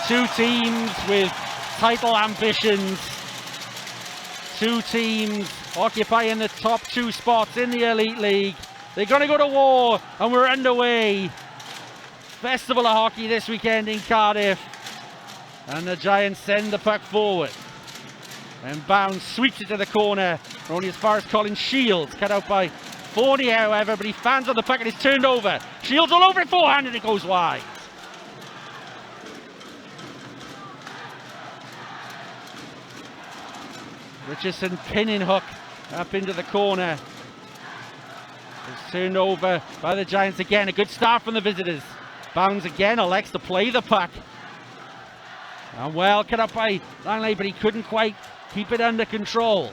Two teams with title ambitions. Two teams occupying the top two spots in the Elite League. They're going to go to war, and we're underway. Festival of Hockey this weekend in Cardiff. And the Giants send the puck forward. And Bounds sweeps it to the corner. Only as far as Colin Shields, cut out by Fournier, however, but he fans on the puck and it's turned over. Shields all over it forehand and it goes wide. Richardson pinning hook up into the corner. It's turned over by the Giants again. A good start from the visitors. Bounds again elects to play the puck. And well cut up by Langley, but he couldn't quite keep it under control.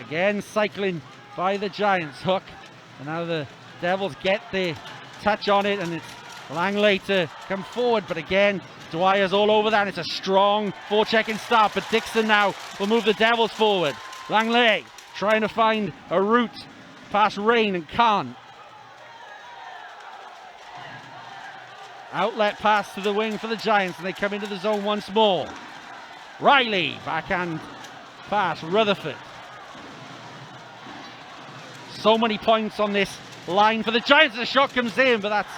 Again cycling by the Giants. Hook. And now the Devils get the touch on it, and it's Langley to come forward, but again Dwyer's all over that. It's a strong forechecking start, but Dixon now will move the Devils forward. Langley trying to find a route past Rain and can't. Outlet pass to the wing for the Giants, and they come into the zone once more. Riley, backhand pass, Rutherford. So many points on this line for the Giants. The shot comes in, but that's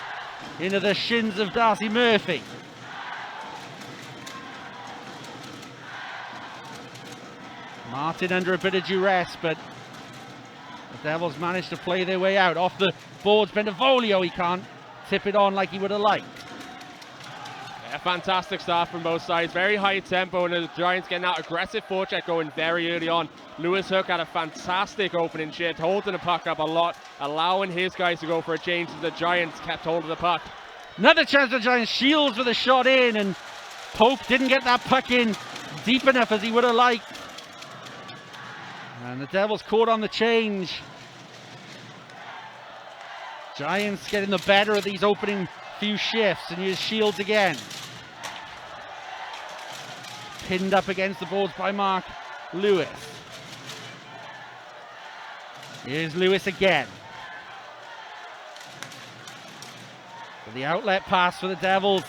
into the shins of Darcy Murphy. Martin under a bit of duress, but the Devils managed to play their way out. Off the boards, Bentivoglio, he can't tip it on like he would have liked. A fantastic start from both sides, very high tempo, and the Giants getting that aggressive forecheck going very early on. Lewis Hook had a fantastic opening shift, holding the puck up a lot, allowing his guys to go for a change as the Giants kept hold of the puck. Another chance for the Giants. Shields with a shot in, and Pope didn't get that puck in deep enough as he would have liked. And the Devils caught on the change. Giants getting the better of these opening few shifts, and here's Shields again. Pinned up against the boards by Mark Lewis. Here's Lewis again. But the outlet pass for the Devils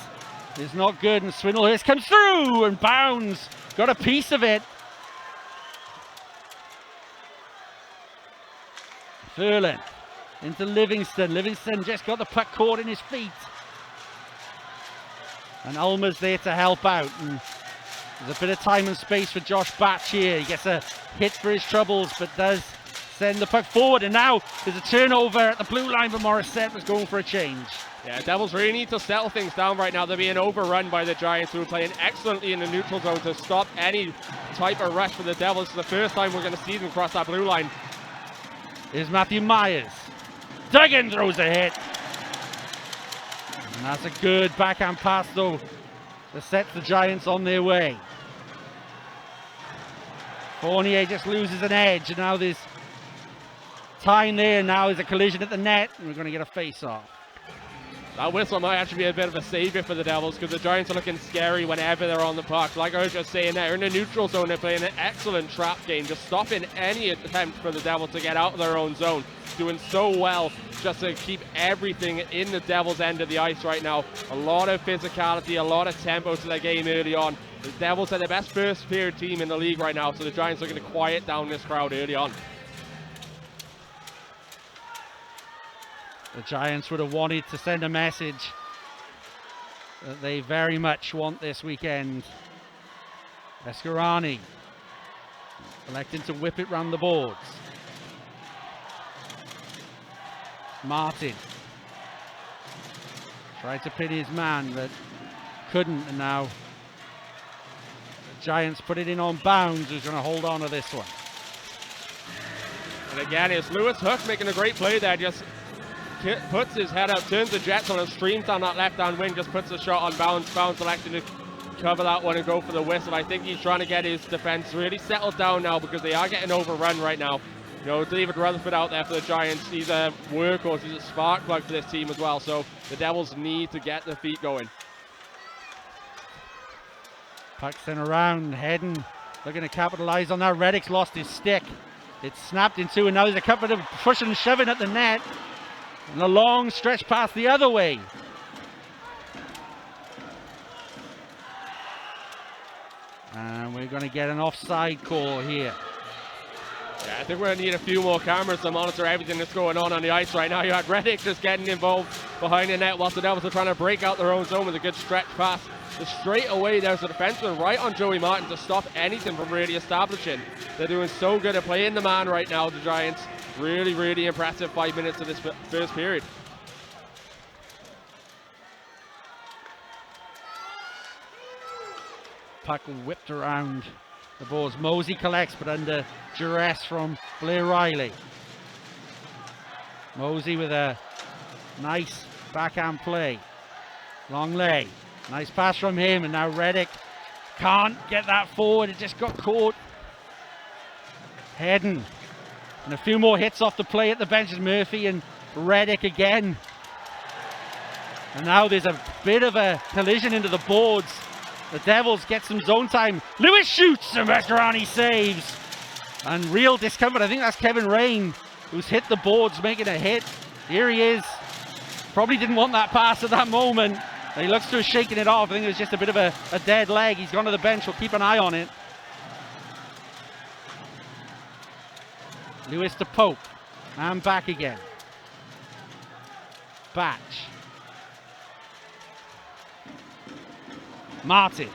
is not good, and Swindlehurst comes through, and Bounds got a piece of it. Furlan into Livingston. Livingston just got the puck caught in his feet. And Ulmer's there to help out. And there's a bit of time and space for Josh Batch here. He gets a hit for his troubles, but does send the puck forward. And now there's a turnover at the blue line, but Morissette was going for a change. Yeah, Devils really need to settle things down right now. They're being overrun by the Giants, who are playing excellently in the neutral zone to stop any type of rush for the Devils. It's the first time we're going to see them cross that blue line. Here's Matthew Myers. Duggan throws a hit. And that's a good backhand pass, though, to set the Giants on their way. Fournier just loses an edge, and now there's time there. Now there's a collision at the net, and we're going to get a face-off. That whistle might actually be a bit of a savior for the Devils, because the Giants are looking scary whenever they're on the puck. Like I was just saying, they're in the neutral zone. They're playing an excellent trap game, just stopping any attempt for the Devils to get out of their own zone. Doing so well just to keep everything in the Devils' end of the ice right now. A lot of physicality, a lot of tempo to their game early on. The Devils are the best first period team in the league right now, so the Giants are going to quiet down this crowd early on. The Giants would have wanted to send a message that they very much want this weekend. Escarani electing to whip it round the boards. Martin tried to pin his man, but couldn't, and now the Giants put it in on Bounds, who's going to hold on to this one. And again, it's Lewis Hook making a great play there. Just puts his head up, turns the jets on and streams down that left-hand wing, just puts a shot on Bounds. Bounds electing to cover that one and go for the whistle. I think he's trying to get his defense really settled down now, because they are getting overrun right now. You know, David Rutherford out there for the Giants. He's a workhorse, he's a spark plug for this team as well. So the Devils need to get their feet going. Puck sent around, heading, looking to capitalize on that. Reddick's lost his stick. It's snapped in two, and now there's a couple of pushing and shoving at the net. And a long stretch pass the other way. And we're going to get an offside call here. Yeah, I think we're going to need a few more cameras to monitor everything that's going on the ice right now. You had Reddick just getting involved behind the net whilst the Devils are trying to break out their own zone with a good stretch pass. Just straight away, there's a defenseman right on Joey Martin to stop anything from really establishing. They're doing so good at playing the man right now, the Giants. Really, really impressive 5 minutes of this first period. Puck whipped around the boards. Mosey collects, but under duress from Blair Riley. Mosey with a nice backhand play. Long leg. Nice pass from him, and now Reddick can't get that forward. It just got caught. Hedden. And a few more hits off the play at the bench is Murphy and Reddick again. And now there's a bit of a collision into the boards. The Devils get some zone time. Lewis shoots and Mascherani saves. And real discomfort. I think that's Kevin Rain who's hit the boards making a hit. Here he is. Probably didn't want that pass at that moment. He looks to have shaken it off. I think it was just a bit of a dead leg. He's gone to the bench. We'll keep an eye on it. Lewis to Pope. And back again. Batch. Martin.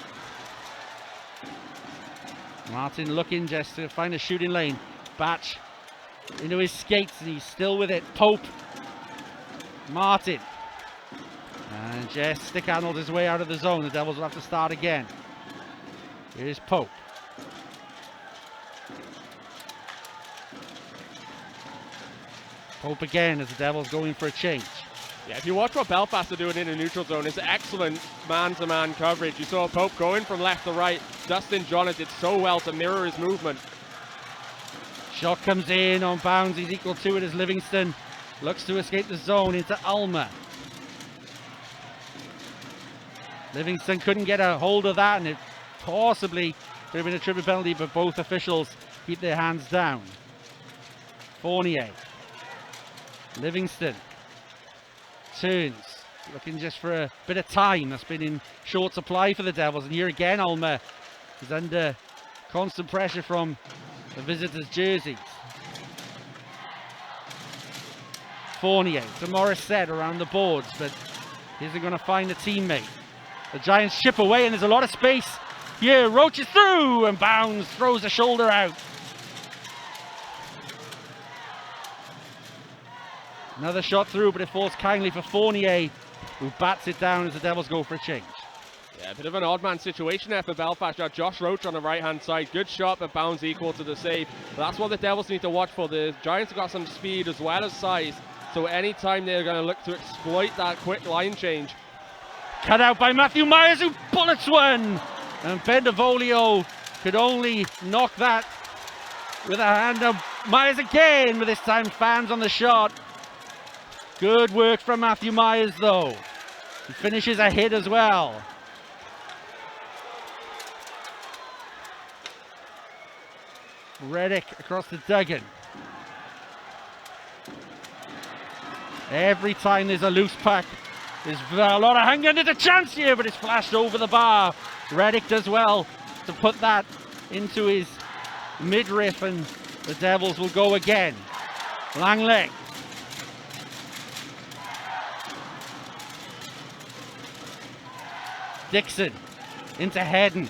Martin looking just to find a shooting lane. Batch into his skates and he's still with it. Pope. Martin. And just stick handled his way out of the zone. The Devils will have to start again. Here's Pope. Pope again as the Devils going for a change. Yeah, if you watch what Belfast are doing in the neutral zone, it's excellent man-to-man coverage. You saw Pope going from left to right. Dustin Johnson did so well to mirror his movement. Shot comes in on bounds. He's equal to it as Livingston looks to escape the zone into Ulmer. Livingston couldn't get a hold of that, and it possibly could have been a triple penalty, but both officials keep their hands down. Fournier. Livingston turns, looking just for a bit of time. That's been in short supply for the Devils, and here again Ulmer is under constant pressure from the visitors' jerseys. Fournier to Morissette around the boards, but isn't going to find a teammate. The Giants chip away, and there's a lot of space here. Roach is through, and Bounds throws a shoulder out. Another shot through, but it falls kindly for Fournier, who bats it down as the Devils go for a change. Yeah, a bit of an odd man situation there for Belfast. You got Josh Roach on the right-hand side. Good shot, but Bounds equal to the save. But that's what the Devils need to watch for. The Giants have got some speed as well as size, so anytime they're going to look to exploit that quick line change. Cut out by Matthew Myers, who bullets one! And Bendevolio could only knock that with a hand. Now Myers again, but this time fans on the shot. Good work from Matthew Myers, though. He finishes a hit as well. Reddick across the Duggan. Every time there's a loose puck, there's a lot of hanging. There's a chance here, but it's flashed over the bar. Reddick does well to put that into his midriff, and the Devils will go again. Langley. Dixon into Hedden.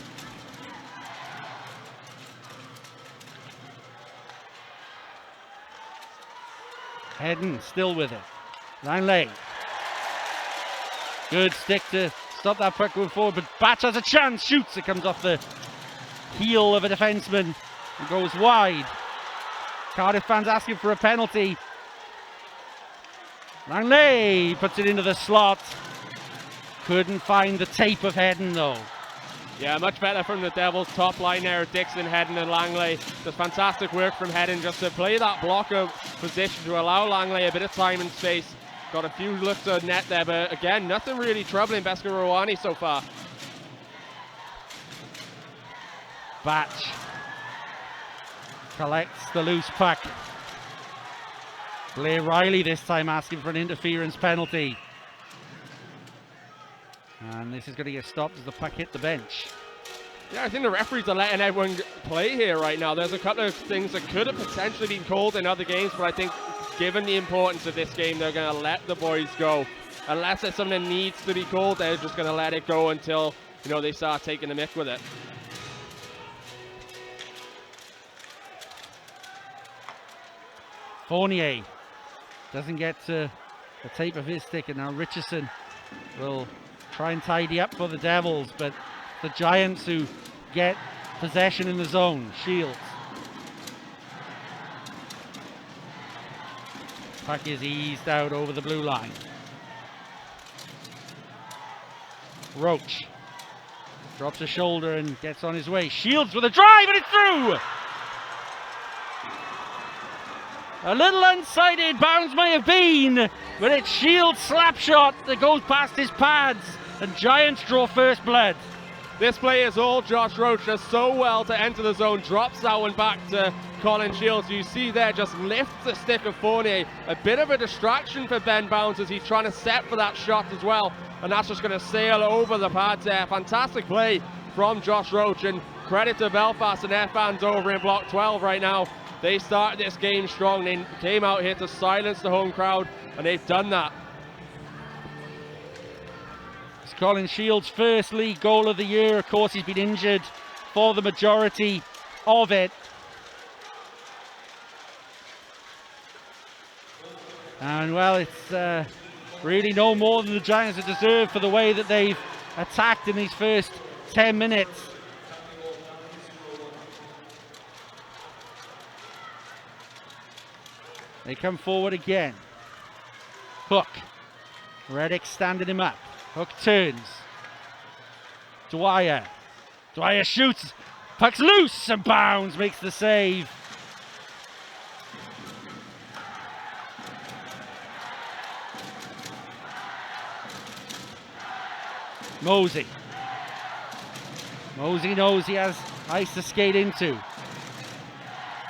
Hedden still with it. Langley. Good stick to stop that puck going forward, but Batch has a chance. Shoots. It comes off the heel of a defenseman and goes wide. Cardiff fans asking for a penalty. Langley puts it into the slot. Couldn't find the tape of Hedden, though. Yeah, much better from the Devils top line there. Dixon, Hedden and Langley. Just fantastic work from Hedden just to play that blocker position to allow Langley a bit of time and space. Got a few looks at net there, but again, nothing really troubling Beska Rawani so far. Batch collects the loose puck. Blair Riley this time asking for an interference penalty. And this is going to get stopped as the puck hit the bench. Yeah, I think the referees are letting everyone play here right now. There's a couple of things that could have potentially been called in other games, but I think given the importance of this game, they're going to let the boys go. Unless there's something that needs to be called, they're just going to let it go until, you know, they start taking the mick with it. Fournier doesn't get to the tape of his stick, and now Richardson will try and tidy up for the Devils, but the Giants who get possession in the zone. Shields. Puck is eased out over the blue line. Roach drops a shoulder and gets on his way. Shields with a drive, and it's through! A little unsighted bounce may have been, but it's Shields' slap shot that goes past his pads, and Giants draw first blood. This play is all Josh Roach does so well to enter the zone, drops that one back to Colin Shields. You see there, just lifts the stick of Fournier. A bit of a distraction for Ben Bounds as he's trying to set for that shot as well, and that's just going to sail over the pads there. Fantastic play from Josh Roach, and credit to Belfast and their fans over in Block 12 right now. They started this game strong. They came out here to silence the home crowd, and they've done that. It's Colin Shields' first league goal of the year. Of course, he's been injured for the majority of it. And well, it's really no more than the Giants have deserved for the way that they've attacked in these first 10 minutes. They come forward again. Hook. Reddick standing him up. Hook turns. Dwyer. Dwyer shoots. Puck's loose, and Bounds makes the save. Mosey. Mosey knows he has ice to skate into.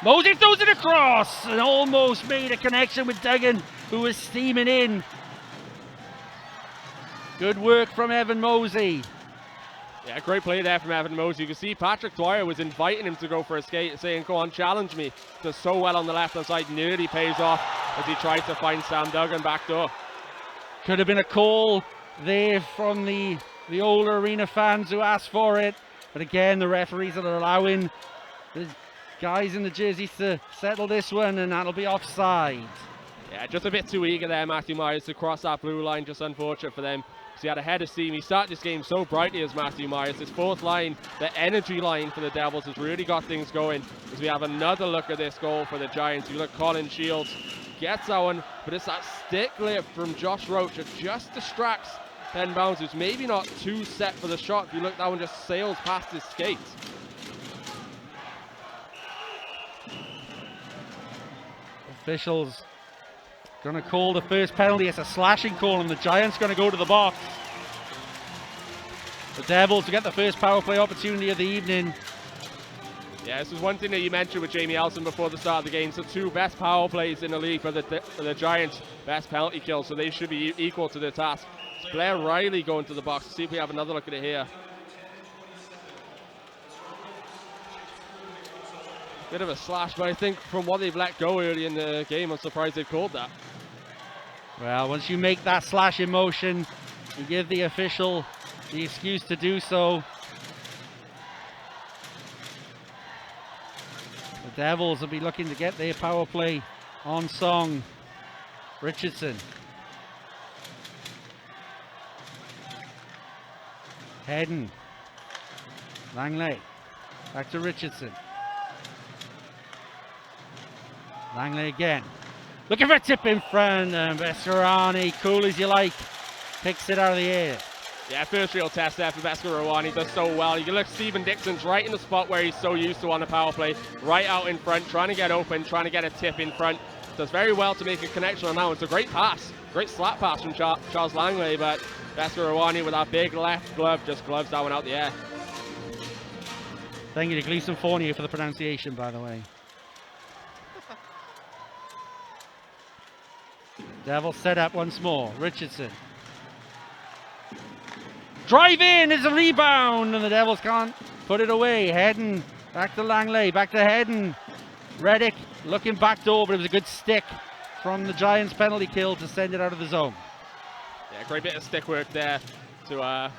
Mosey throws it across and almost made a connection with Duggan, who was steaming in. Good work from Evan Mosey. Yeah, great play there from Evan Mosey. You can see Patrick Dwyer was inviting him to go for a skate, saying, go on, challenge me. Does so well on the left-hand side, nearly pays off as he tries to find Sam Duggan back door. Could have been a call there from the old arena fans who asked for it. But again, the referees are allowing the guys in the jerseys to settle this one, and that'll be offside. Yeah, just a bit too eager there, Matthew Myers, to cross that blue line. Just unfortunate for them. He had a head of steam. He started this game so brightly as Matthew Myers. His fourth line, the energy line for the Devils, has really got things going. As we have another look at this goal for the Giants. You look, Colin Shields gets that one, but it's that stick lift from Josh Roach that just distracts Ben Bounds, who's maybe not too set for the shot. If you look, that one just sails past his skates. Officials going to call the first penalty. It's a slashing call, and the Giants going to go to the box. The Devils to get the first power play opportunity of the evening. Yeah, this is one thing that you mentioned with Jamie Elson before the start of the game. So 2 best power plays in the league for the Giants, best penalty kills, so they should be equal to the task. It's Blair Riley going to the box. Let's see if we have another look at it here. Bit of a slash, but I think from what they've let go early in the game, I'm surprised they've called that. Well, once you make that slash in motion, you give the official the excuse to do so. The Devils will be looking to get their power play on song. Richardson. Hedden. Langley. Back to Richardson. Langley again. Looking for a tip in front, and Vescarani, cool as you like, picks it out of the air. Yeah, first real test there for Vescarani. Does so well. You can look, Stephen Dixon's right in the spot where he's so used to on the power play. Right out in front, trying to get open, trying to get a tip in front. Does very well to make a connection on that one. It's a great pass. Great slap pass from Charles Langley, but Vescarani with that big left glove just gloves that one out the air. Thank you to Gleason Fournier for the pronunciation, by the way. Devils set up once more. Richardson. Drive in is a rebound, and the Devils can't put it away. Hedden back to Langley, back to Hedden. Reddick looking backed over. It was a good stick from the Giants penalty kill to send it out of the zone. Yeah, great bit of stick work there to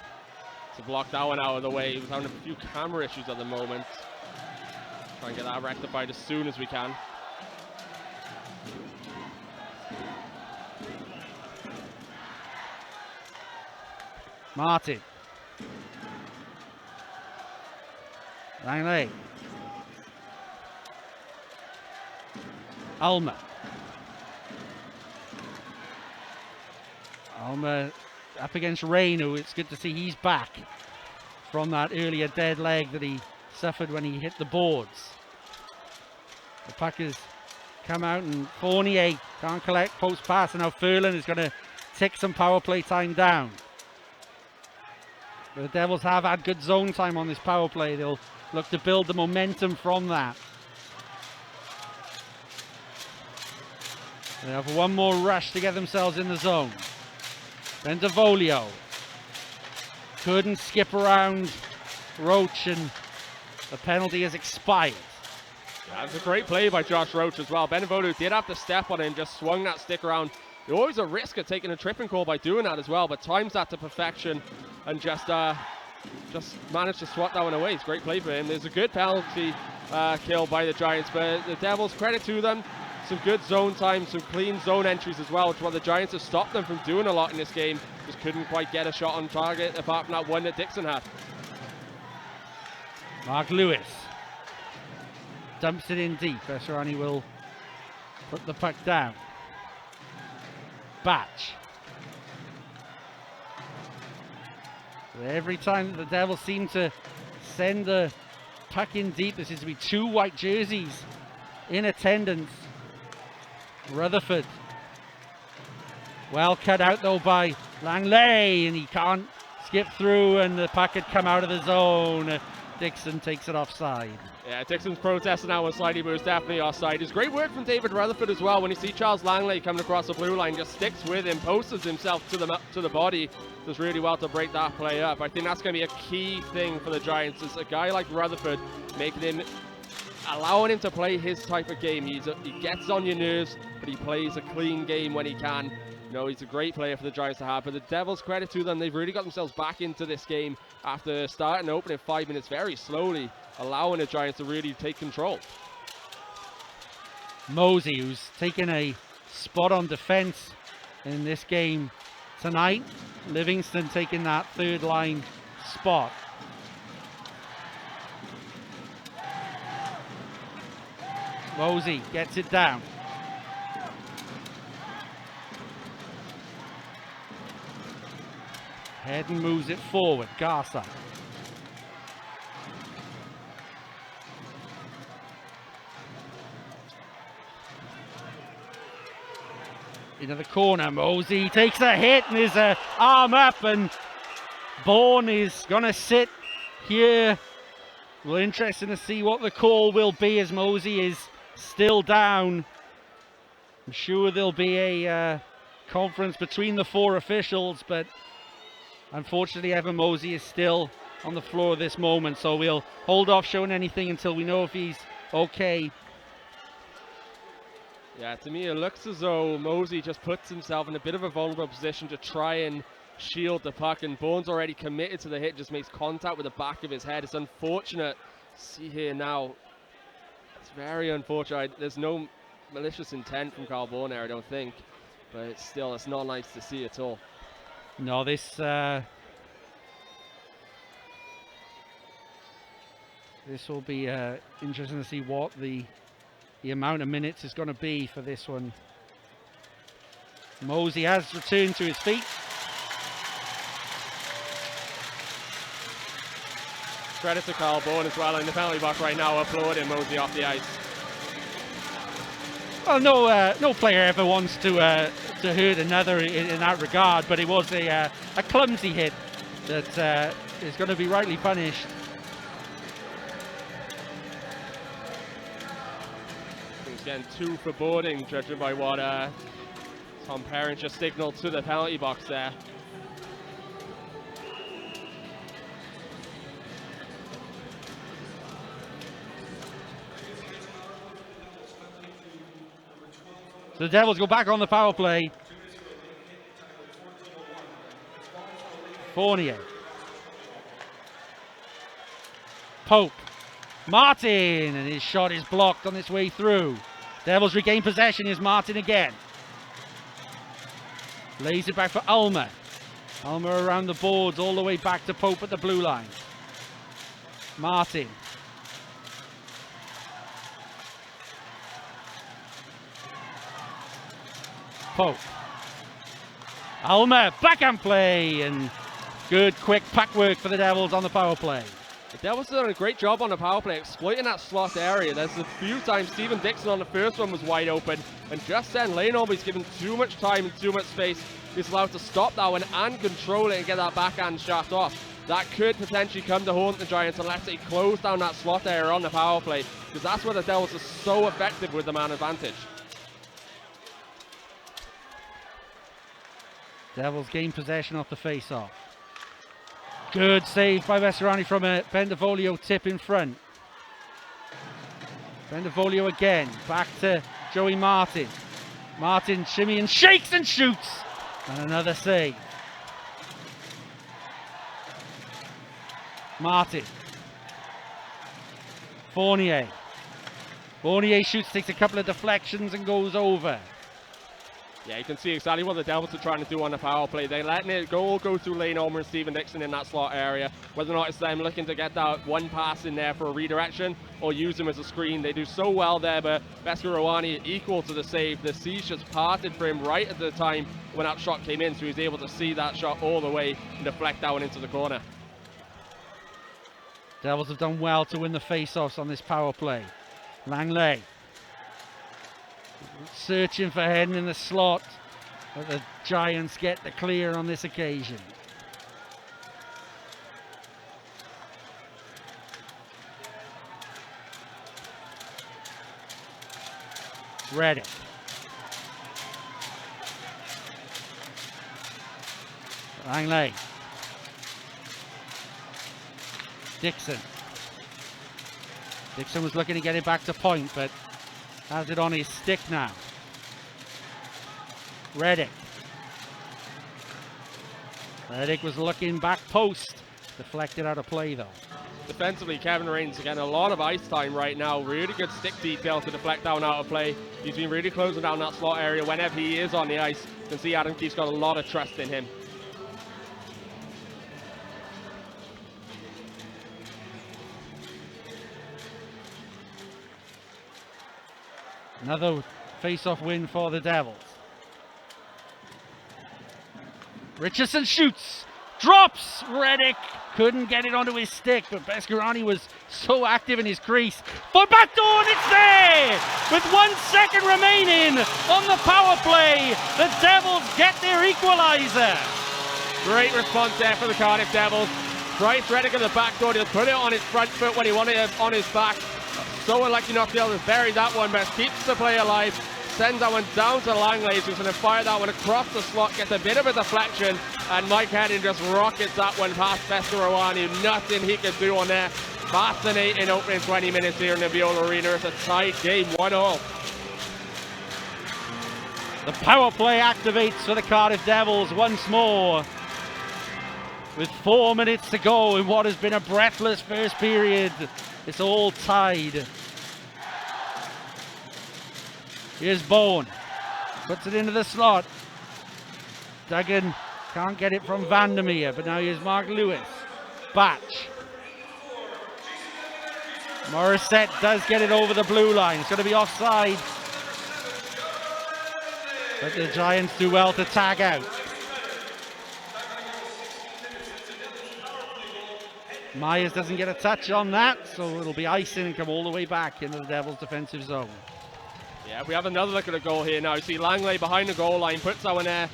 block that one out of the way. He was having a few camera issues at the moment. Try and get that rectified as soon as we can. Martin. Langley. Alma. Alma up against Rain, who it's good to see he's back from that earlier dead leg that he suffered when he hit the boards. The Packers come out and Fournier can't collect post pass, and now Furlan is going to take some power play time down. But the Devils have had good zone time on this power play. They'll look to build the momentum from that. They have one more rush to get themselves in the zone. Then DeVolio. Couldn't skip around Roach, and the penalty has expired. Yeah, it's a great play by Josh Roach as well. Benevolu did have to step on it and just swung that stick around. You're always a risk of taking a tripping call by doing that as well, but times that to perfection and just managed to swat that one away. It's a great play for him. There's a good penalty kill by the Giants, but the Devils, credit to them. Some good zone time, some clean zone entries as well, which is what the Giants have stopped them from doing a lot in this game. Just couldn't quite get a shot on target apart from that one that Dixon had. Mark Lewis dumps it in deep. Esserani will put the puck down. Batch. Every time the Devils seem to send the puck in deep, there seems to be two white jerseys in attendance. Rutherford. Well cut out though by Langley, and he can't skip through, and the puck had come out of the zone. Dixon takes it offside. Yeah, Dixon's protesting now was slightly, but it was definitely offside. It's great work from David Rutherford as well. When you see Charles Langley coming across the blue line, just sticks with him, posts himself to the body, does really well to break that play up. I think that's going to be a key thing for the Giants, is a guy like Rutherford, allowing him to play his type of game. He gets on your nerves, but he plays a clean game when he can. You know, he's a great player for the Giants to have. But the Devils, credit to them, they've really got themselves back into this game after starting and opening 5 minutes very slowly, allowing the Giants to really take control. Mosey, who's taken a spot on defense in this game tonight. Livingston taking that third line spot. Mosey gets it down. Hedden moves it forward. Garza. Into the corner. Mosey takes a hit and his arm up, and Bourne is going to sit here. Well, interesting to see what the call will be, as Mosey is still down. I'm sure there'll be a conference between the four officials, but unfortunately Evan Mosey is still on the floor at this moment, so we'll hold off showing anything until we know if he's okay. Yeah, to me it looks as though Mosey just puts himself in a bit of a vulnerable position to try and shield the puck, and Bourne's already committed to the hit, just makes contact with the back of his head. It's unfortunate. See here now, it's very unfortunate. There's no malicious intent from Carl Bourne there, I don't think, but it's not nice to see at all. No, this will be interesting to see what the amount of minutes is going to be for this one. Mosey has returned to his feet. Credit to Carl Bourne as well in the penalty box right now, applauding Mosey off the ice. Well, no player ever wants to hurt another in that regard, but it was a clumsy hit that is going to be rightly punished. He's getting 2 for boarding, judging by what Tom Parent just signaled to the penalty box there. The Devils go back on the power play. Fournier. Pope. Martin, and his shot is blocked on its way through. Devils regain possession. Here's Martin again. Lays it back for Ulmer. Ulmer around the boards all the way back to Pope at the blue line. Martin. Pope. Ulmer, backhand play, and good quick pack work for the Devils on the power play. The Devils have done a great job on the power play, exploiting that slot area. There's a few times Stephen Dixon on the first one was wide open, and just then Lane Alby's given too much time and too much space. He's allowed to stop that one and control it and get that backhand shot off. That could potentially come to haunt the Giants unless they close down that slot area on the power play, because that's where the Devils are so effective with the man advantage. Devils gain possession off the face-off. Good save by Vesperani from a Bendevolio tip in front. Bendevolio again, back to Joey Martin. Martin shimmy and shakes and shoots. And another save. Martin. Fournier. Fournier shoots, takes a couple of deflections and goes over. Yeah, you can see exactly what the Devils are trying to do on the power play. They're letting it go through Lane Ulmer and Stephen Dixon in that slot area. Whether or not it's them looking to get that one pass in there for a redirection or use them as a screen. They do so well there, but Beskorowany equal to the save. The seas just parted for him right at the time when that shot came in, so he was able to see that shot all the way and deflect that one into the corner. Devils have done well to win the face-offs on this power play. Langley. Searching for Hedden in the slot, but the Giants get the clear on this occasion. Reddick. Langley. Dixon. Dixon was looking to get it back to point, but has it on his stick now. Reddick. Reddick was looking back post. Deflected out of play though. Defensively, Kevin Rain's getting a lot of ice time right now. Really good stick detail to deflect down out of play. He's been really closing down that slot area whenever he is on the ice. You can see Adam Keefe's got a lot of trust in him. Another face-off win for the Devils. Richardson shoots, drops, Reddick couldn't get it onto his stick, but Beskorowany was so active in his crease. For backdoor, and it's there! With 1 second remaining on the power play, the Devils get their equalizer. Great response there for the Cardiff Devils. Bryce Reddick at the backdoor, he'll put it on his front foot when he wanted it on his back. So unlucky not to be able to bury that one, but keeps the play alive. Sends that one down to Langley, who's going to fire that one across the slot, gets a bit of a deflection, and Mike Hedden just rockets that one past Beskorowany. Nothing he could do on there. Fascinating opening 20 minutes here in the Viola Arena. It's a tight game, 1-1. The power play activates for the Cardiff Devils once more. With 4 minutes to go in what has been a breathless first period. It's all tied. Here's Bowen. Puts it into the slot. Duggan can't get it from Vandermeer, but now here's Mark Lewis. Batch. Morissette does get it over the blue line. It's going to be offside. But the Giants do well to tag out. Myers doesn't get a touch on that, so it'll be icing and come all the way back into the Devils' defensive zone. Yeah, we have another look at the goal here now. You see Langley behind the goal line, puts that one there.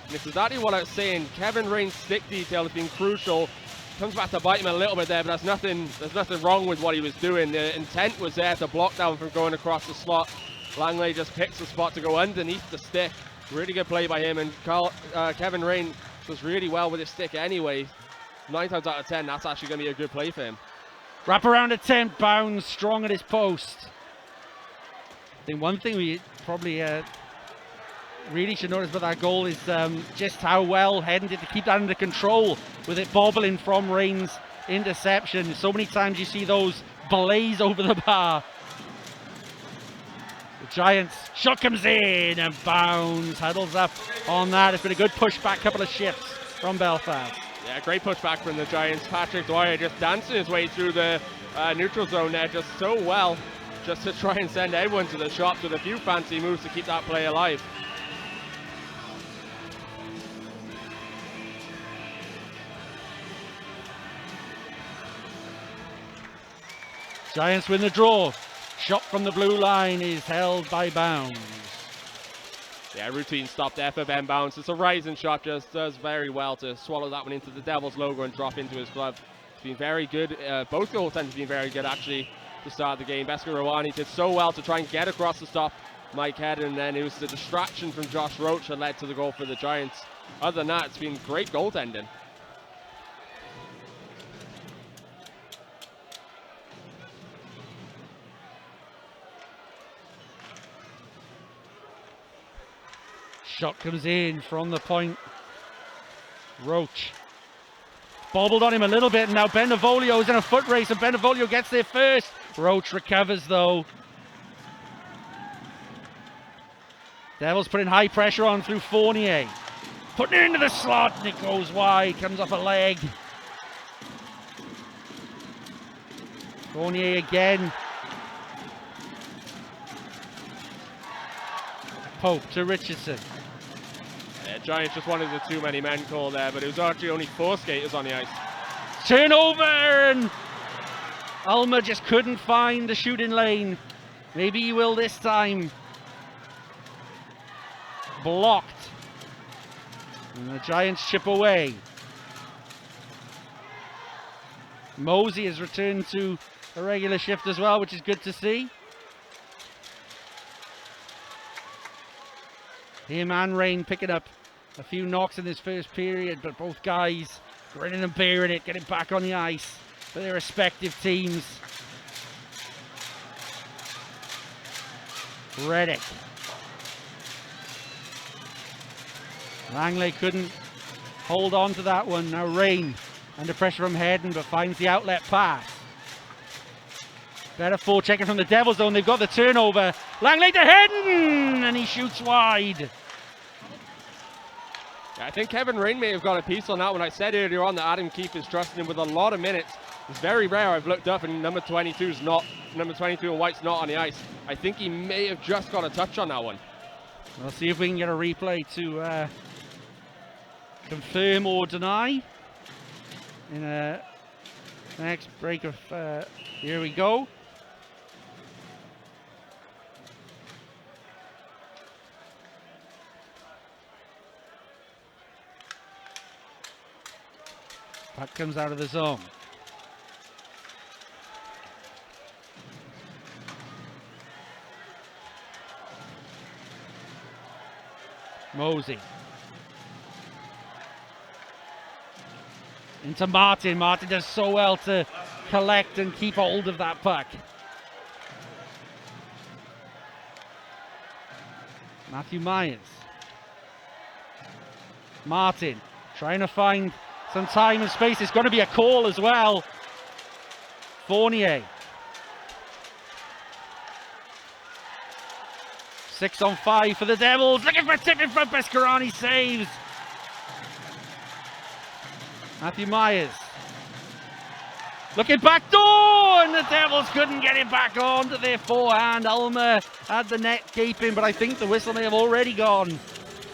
And it's exactly what I was saying. Kevin Rain's stick detail has been crucial. Comes back to bite him a little bit there, but there's nothing wrong with what he was doing. The intent was there to block down from going across the slot. Langley just picks the spot to go underneath the stick. Really good play by him, and Kevin Rain does really well with his stick anyway. 9 times out of 10, that's actually going to be a good play for him. Wrap around attempt, Bounds strong at his post. I think one thing we probably really should notice about that goal is just how well Hedden did to keep that under control with it bobbling from Rain's interception. So many times you see those blaze over the bar. The Giants shot comes in and bounds, huddles up on that. It's been a good pushback, couple of shifts from Belfast. Yeah, great pushback from the Giants. Patrick Dwyer just dancing his way through the neutral zone there just so well, just to try and send everyone to the shops with a few fancy moves to keep that play alive. Giants win the draw. Shot from the blue line is held by Bounds. Yeah, routine stop there for Ben Bounds. It's a rising shot, just does very well to swallow that one into the Devils logo and drop into his glove. It's been very good. Both goaltenders have been very good actually to start the game. Beska Rawani did so well to try and get across the stop Mike Hedden, and then it was the distraction from Josh Roach that led to the goal for the Giants. Other than that, it's been great goaltending. Shot comes in from the point. Roach bobbled on him a little bit, and now Benevolio is in a foot race, and Benevolio gets there first. Roach recovers though. Devils putting high pressure on through Fournier. Putting it into the slot, and it goes wide, comes off a leg. Fournier again. Pope to Richardson. Yeah, Giants just wanted the too many men call there, but it was actually only 4 skaters on the ice. Turnover, and Alma just couldn't find the shooting lane. Maybe he will this time. Blocked. And the Giants chip away. Mosey has returned to a regular shift as well, which is good to see. Him and Rain picking up a few knocks in this first period, but both guys grinning and bearing it, getting back on the ice for their respective teams. Reddick. Langley couldn't hold on to that one. Now Rain under pressure from Hedden, but finds the outlet pass. Better forechecking from the Devils zone. They've got the turnover. Langley to Hedden, and he shoots wide. I think Kevin Rain may have got a piece on that one. I said earlier on that Adam Keefe is trusting him with a lot of minutes. It's very rare. I've looked up and number 22 and White's not on the ice. I think he may have just got a touch on that one. We'll see if we can get a replay to confirm or deny in a next break of here we go. Puck comes out of the zone. Mosey. Into Martin. Martin does so well to collect and keep hold of that puck. Matthew Myers. Martin trying to find some time and space. It's going to be a call as well. Fournier. 6 on 5 for the Devils. Looking for a tip in front. Beskarani saves. Matthew Myers. Looking back door, and the Devils couldn't get it back on to their forehand. Alma had the net gaping, but I think the whistle may have already gone.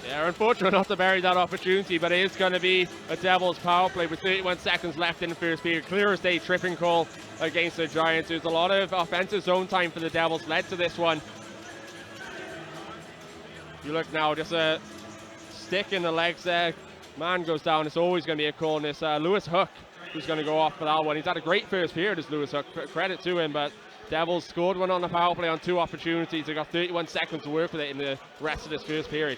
Yeah, unfortunate not to bury that opportunity, but it is going to be a Devils power play with 31 seconds left in the first period. Clear as day tripping call against the Giants. There's a lot of offensive zone time for the Devils led to this one. You look now, just a stick in the legs there. Man goes down. It's always going to be a call, and it's Lewis Hook who's going to go off for that one. He's had a great first period, as Lewis Hook. Credit to him, but Devils scored one on the power play on 2 opportunities. They got 31 seconds to work with it in the rest of this first period.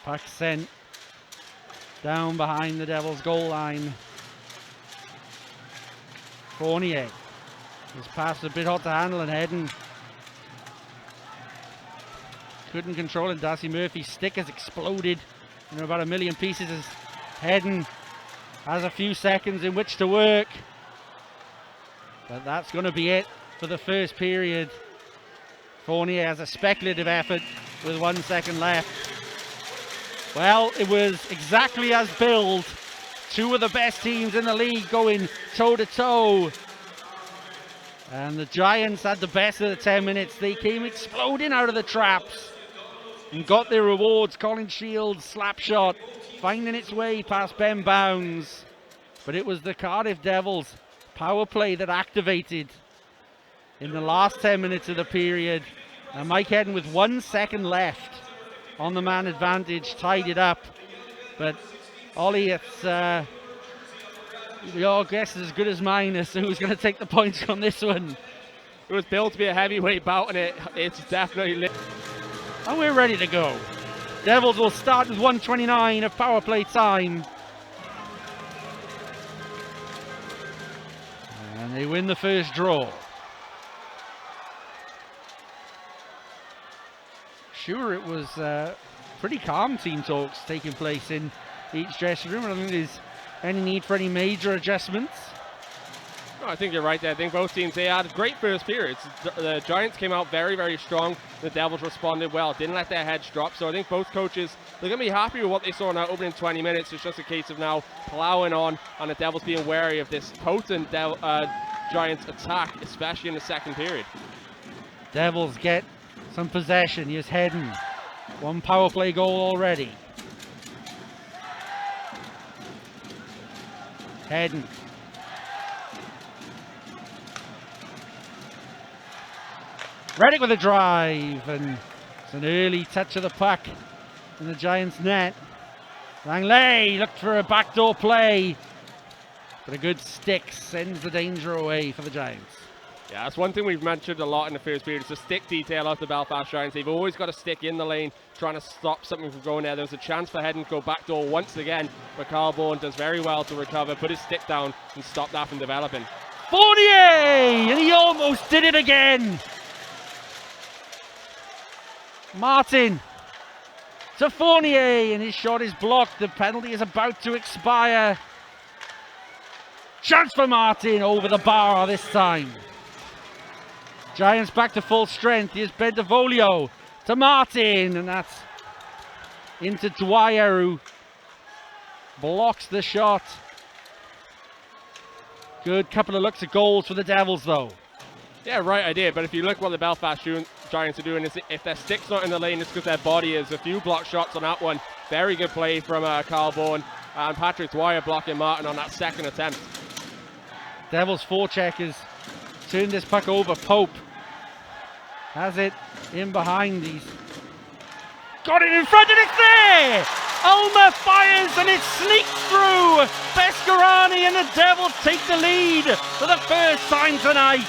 Puck sent down behind the Devils goal line. Fournier This pass was a bit hot to handle, and Hedden couldn't control it. Darcy Murphy's stick has exploded in about a million pieces as Hedden has a few seconds in which to work. But that's going to be it for the first period. Fournier has a speculative effort with 1 second left. Well, it was exactly as billed. Two of the best teams in the league going toe-to-toe. And the Giants had the best of the 10 minutes. They came exploding out of the traps and got their rewards. Colin Shields' slap shot finding its way past Ben Bounds. But it was the Cardiff Devils power play that activated in the last 10 minutes of the period. And Mike Hedden, with 1 second left on the man advantage, tied it up. But Ollie, it's your guess is as good as mine as to who's going to take the points on this one. It was built to be a heavyweight bout, and it's definitely lit. And we're ready to go. Devils will start with 1:29 of power play time. And they win the first draw. Sure, it was pretty calm team talks taking place in each dressing room. I don't think there's any need for any major adjustments. No, I think you're right there. I think both teams, they had great first periods. The Giants came out very, very strong. The Devils responded well, didn't let their heads drop. So I think both coaches, they're going to be happy with what they saw in that opening 20 minutes. It's just a case of now plowing on, and the Devils being wary of this potent Giants attack, especially in the second period. Devils get some possession. Here's Hedden. One power play goal already. Hedden. Reddick with a drive, and it's an early touch of the puck in the Giants' net. Langley looked for a backdoor play, but a good stick sends the danger away for the Giants. Yeah, that's one thing we've mentioned a lot in the first period. It's the stick detail of the Belfast Giants. They've always got a stick in the lane trying to stop something from going there. There was a chance for Hedden to go backdoor once again, but Carl Bourne does very well to recover, put his stick down, and stop that from developing. Fournier! And he almost did it again! Martin to Fournier, and his shot is blocked. The penalty is about to expire. Chance for Martin over the bar this time. Giants back to full strength. Here's Bendevolio to Martin, and that's into Dwyer, who blocks the shot. Good couple of looks at goals for the Devils, though. Yeah, right idea, but if you look what the Belfast Giants are doing, is if their stick's not in the lane, it's because their body is. A few block shots on that one. Very good play from Carl Bourne, and Patrick Dwyer blocking Martin on that second attempt. Devils forecheck has turned this puck over. Pope has it in behind. He's got it in front, and it's there! Ulmer fires, and it sneaks through. Bescarani and the Devils take the lead for the first time tonight.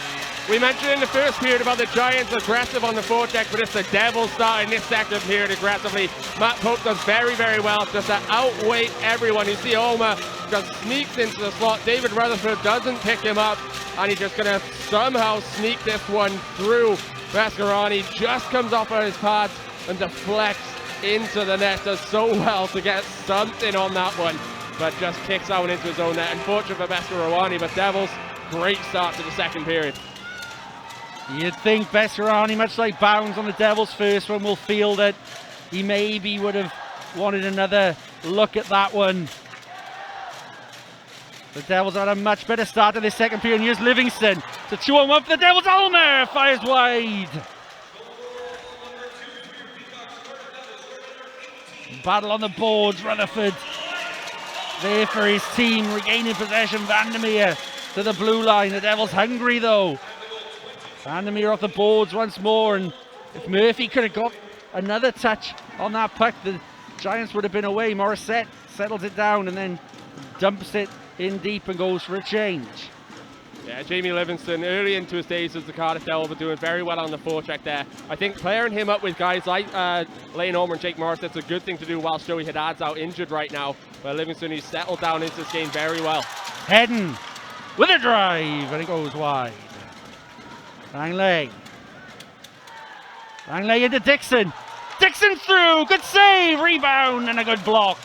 We mentioned in the first period about the Giants aggressive on the forecheck, but it's the Devils starting this second period aggressively. Matt Pope does very, very well just to outweigh everyone. You see Ulmer just sneaks into the slot. David Rutherford doesn't pick him up, and he's just going to somehow sneak this one through. Bescarani just comes off of his pads and deflects into the net. Does so well to get something on that one, but just kicks that one into his own net. Unfortunate for Bescarani, but Devils, great start to the second period. You'd think Bescarani, much like Bounds on the Devils' first one, will feel that he maybe would have wanted another look at that one. The Devils had a much better start to this second period. Here's Livingston to 2-on-1 for the Devils. Ulmer fires wide. Battle on the boards. Rutherford there for his team, regaining possession. Vandermeer to the blue line. The Devils hungry though. Vandermeer off the boards once more, and if Murphy could have got another touch on that puck, the Giants would have been away. Morissette settles it down and then dumps it in deep and goes for a change. Yeah, Jamie Livingston, early into his days as the Cardiff Devil, but doing very well on the forecheck there. I think pairing him up with guys like Lane Ulmer and Jake Morissette's a good thing to do whilst Joey Haddad's out injured right now. But Livingston, he's settled down into this game very well. Hedden with a drive, and it goes wide. Langley. Langley into Dixon. Dixon through. Good save. Rebound and a good block.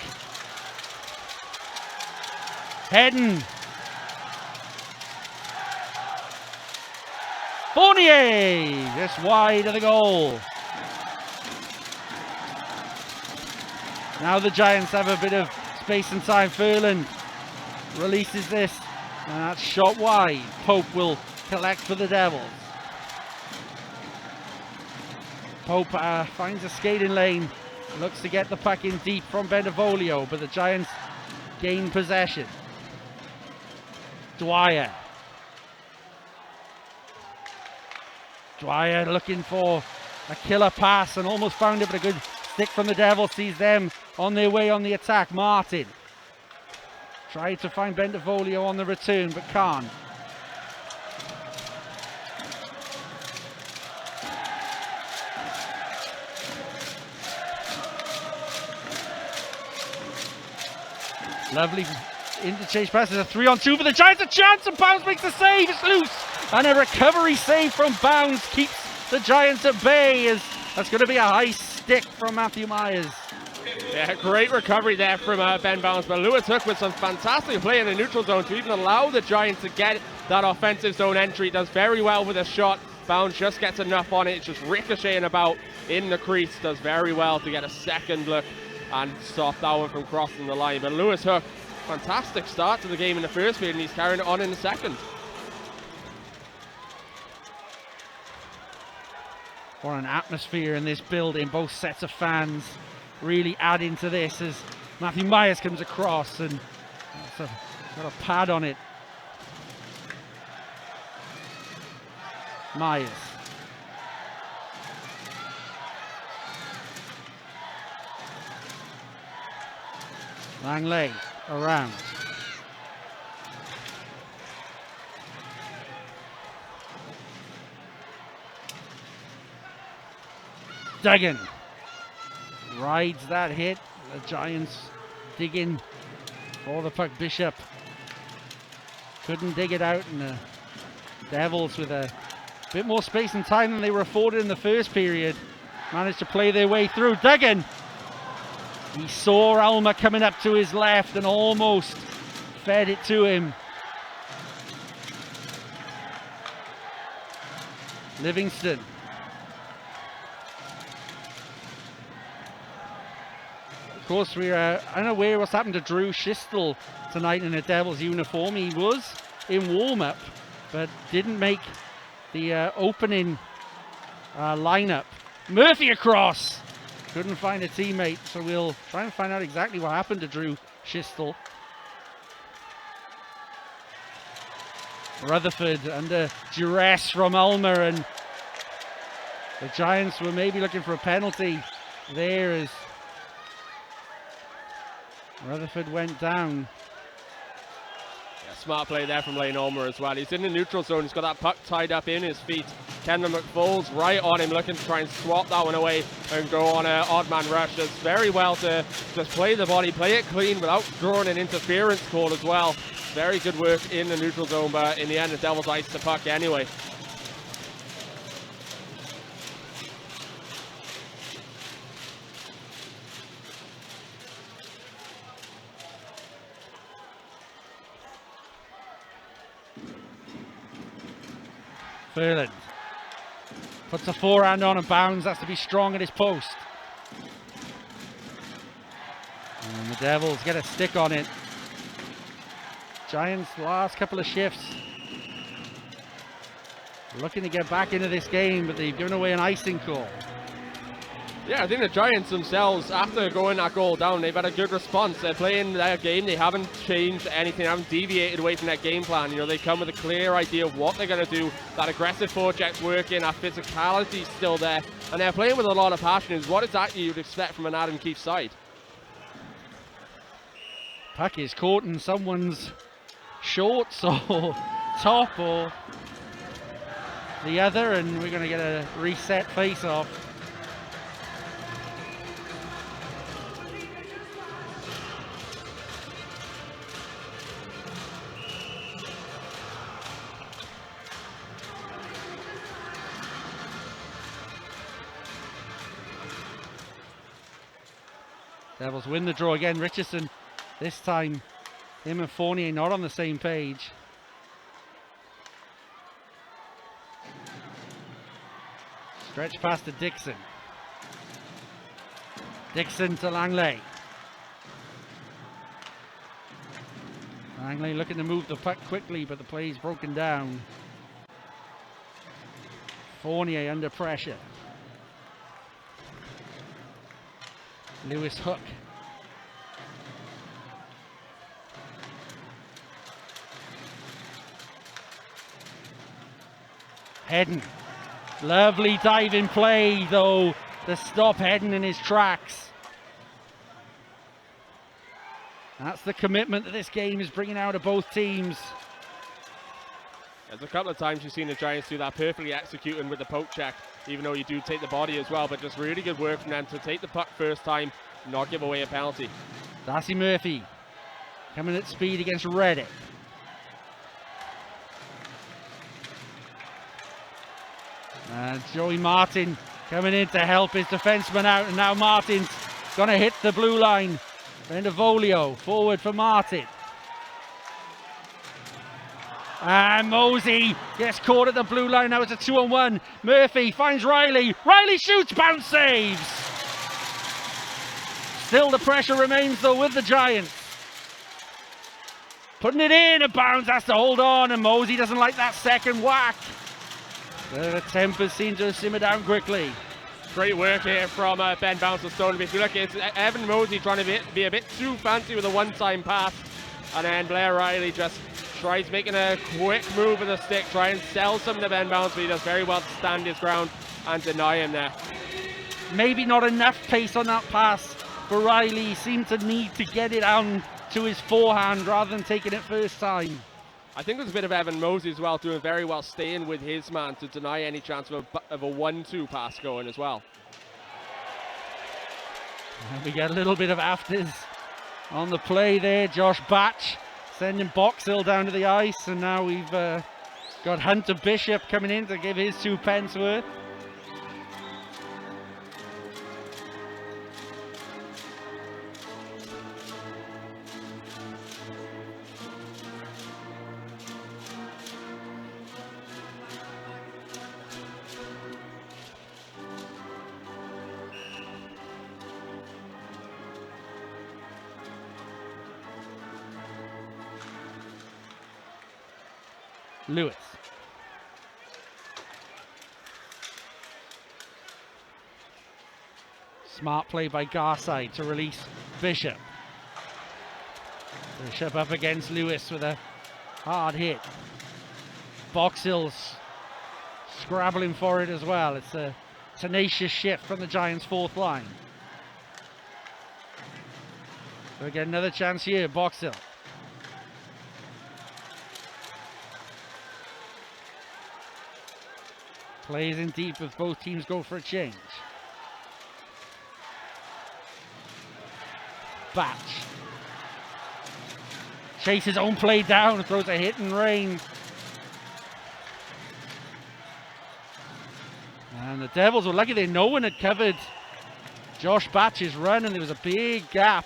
Hedden. Fournier. Just wide of the goal. Now the Giants have a bit of space and time. Furland releases this. And that's shot wide. Pope will collect for the Devils. Pope finds a skating lane. Looks to get the puck in deep from Bendevolio, but the Giants gain possession. Dwyer. Dwyer looking for a killer pass and almost found it, but a good stick from the Devils sees them on their way on the attack. Martin tried to find Bendevolio on the return, but can't. Lovely interchange passes, a 3-on-2 for the Giants, a chance, and Bounds makes the save, it's loose, and a recovery save from Bounds keeps the Giants at bay, as that's going to be a high stick from Matthew Myers. Yeah, great recovery there from Ben Bounds, but Lewis Hook with some fantastic play in the neutral zone to even allow the Giants to get that offensive zone entry. Does very well with a shot. Bounds just gets enough on it, it's just ricocheting about in the crease. Does very well to get a second look and stop that one from crossing the line. But Lewis Hook, fantastic start to the game in the first period, and he's carrying it on in the second. What an atmosphere in this building. Both sets of fans really adding to this as Matthew Myers comes across and got a pad on it. Myers. Langley around. Duggan rides that hit. The Giants digging for the puck. Bishop couldn't dig it out, and the Devils, with a bit more space and time than they were afforded in the first period, managed to play their way through. Duggan, he saw Alma coming up to his left and almost fed it to him. Livingston. Of course, we're unaware what's happened to Drew Schistel tonight in a Devils uniform. He was in warm-up, but didn't make the opening lineup. Murphy across. Couldn't find a teammate, so we'll try and find out exactly what happened to Drew Schistel. Rutherford under duress from Ulmer, and the Giants were maybe looking for a penalty there as Rutherford went down. Yeah, smart play there from Lane Ulmer as well. He's in the neutral zone, he's got that puck tied up in his feet. Kendall McFall's right on him, looking to try and swap that one away and go on an odd man rush. Does very well to just play the body, play it clean without drawing an interference call as well. Very good work in the neutral zone, but in the end the Devils iced the puck anyway. Furland puts a forehand on and Bounds has to be strong at his post. And the Devils get a stick on it. Giants last couple of shifts looking to get back into this game, but they've given away an icing call. Yeah, I think the Giants themselves, after going that goal down, they've had a good response. They're playing their game. They haven't changed anything, haven't deviated away from their game plan. You know, they come with a clear idea of what they're going to do. That aggressive forecheck's working, that physicality's still there, and they're playing with a lot of passion. Is what exactly you'd expect from an Adam Keefe side. Puck is caught in someone's shorts or top or the other, and we're going to get a reset face-off. Devils win the draw again. Richardson, this time, him and Fournier not on the same page. Stretch pass to Dixon. Dixon to Langley. Langley looking to move the puck quickly, but the play's broken down. Fournier under pressure. Lewis Hook. Hedden. Lovely diving play though to stop Hedden in his tracks. That's the commitment that this game is bringing out of both teams. There's a couple of times you've seen the Giants do that, perfectly executing with the poke check, even though you do take the body as well, but just really good work from them to take the puck first time, not give away a penalty. Darcy Murphy coming at speed against Reddick. And Joey Martin coming in to help his defenseman out, and now Martin's gonna hit the blue line. Volio forward for Martin. And Mosey gets caught at the blue line. Now it's a 2-on-1. Murphy finds Riley. Riley shoots, bounce saves. Still the pressure remains though with the Giants. Putting it in, a bounce has to hold on, and Mosey doesn't like that second whack. The tempers seem to simmer down quickly. Great work here from Ben Bouncer Stone. If you look, it's Evan Mosey trying to be a bit too fancy with a one-time pass, and then Blair Riley just tries making a quick move with the stick, try and sell some to Ben Bouncer, but he does very well to stand his ground and deny him there. Maybe not enough pace on that pass for Riley. He seemed to need to get it on to his forehand rather than taking it first time. I think there's a bit of Evan Mosey as well, doing very well staying with his man to deny any chance of a 1-2 pass going as well. And we get a little bit of afters on the play there. Josh Batch sending Boxhill down to the ice, and now we've got Hunter Bishop coming in to give his 2 pence worth. Lewis. Smart play by Garside to release Bishop. Bishop up against Lewis with a hard hit. Boxhill's scrabbling for it as well. It's a tenacious shift from the Giants' 4th line. So we get another chance here, Boxhill. Plays in deep as both teams go for a change. Batch chases his own play down and throws a hit and rain. And the Devils were lucky no one had covered Josh Batch's run, and there was a big gap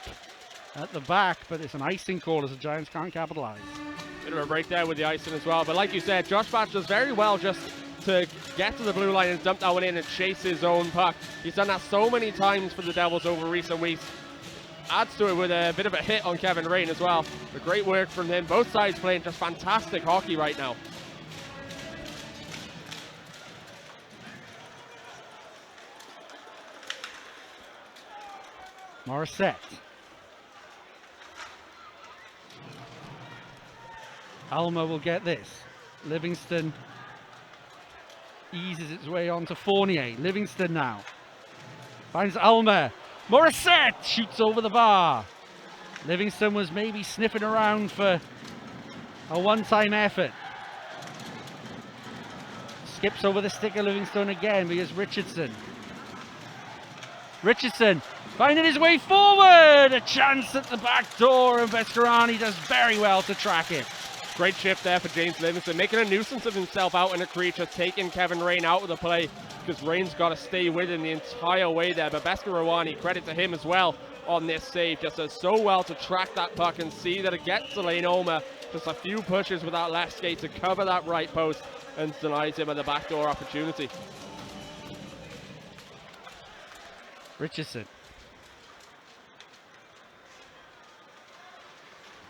at the back, but it's an icing call as the Giants can't capitalize. Bit of a breakdown with the icing as well, but like you said, Josh Batch does very well just to get to the blue line and dump that one in and chase his own puck. He's done that so many times for the Devils over recent weeks. Adds to it with a bit of a hit on Kevin Rain as well. But great work from him. Both sides playing just fantastic hockey right now. Morissette. Alma will get this. Livingston eases its way onto Fournier. Livingston now finds Alma. Morissette shoots over the bar. Livingston was maybe sniffing around for a one-time effort. Skips over the stick of Livingston again because Richardson finding his way forward. A chance at the back door, and Vescarani does very well to track it. Great shift there for James Livingston, making a nuisance of himself out in a creature, taking Kevin Rain out of the play because Rain's got to stay with him the entire way there. But Bescarawani, credit to him as well, on this save. Just does so well to track that puck and see that it gets to Lane Omer. Just a few pushes with that left skate to cover that right post and denies him a backdoor opportunity. Richardson.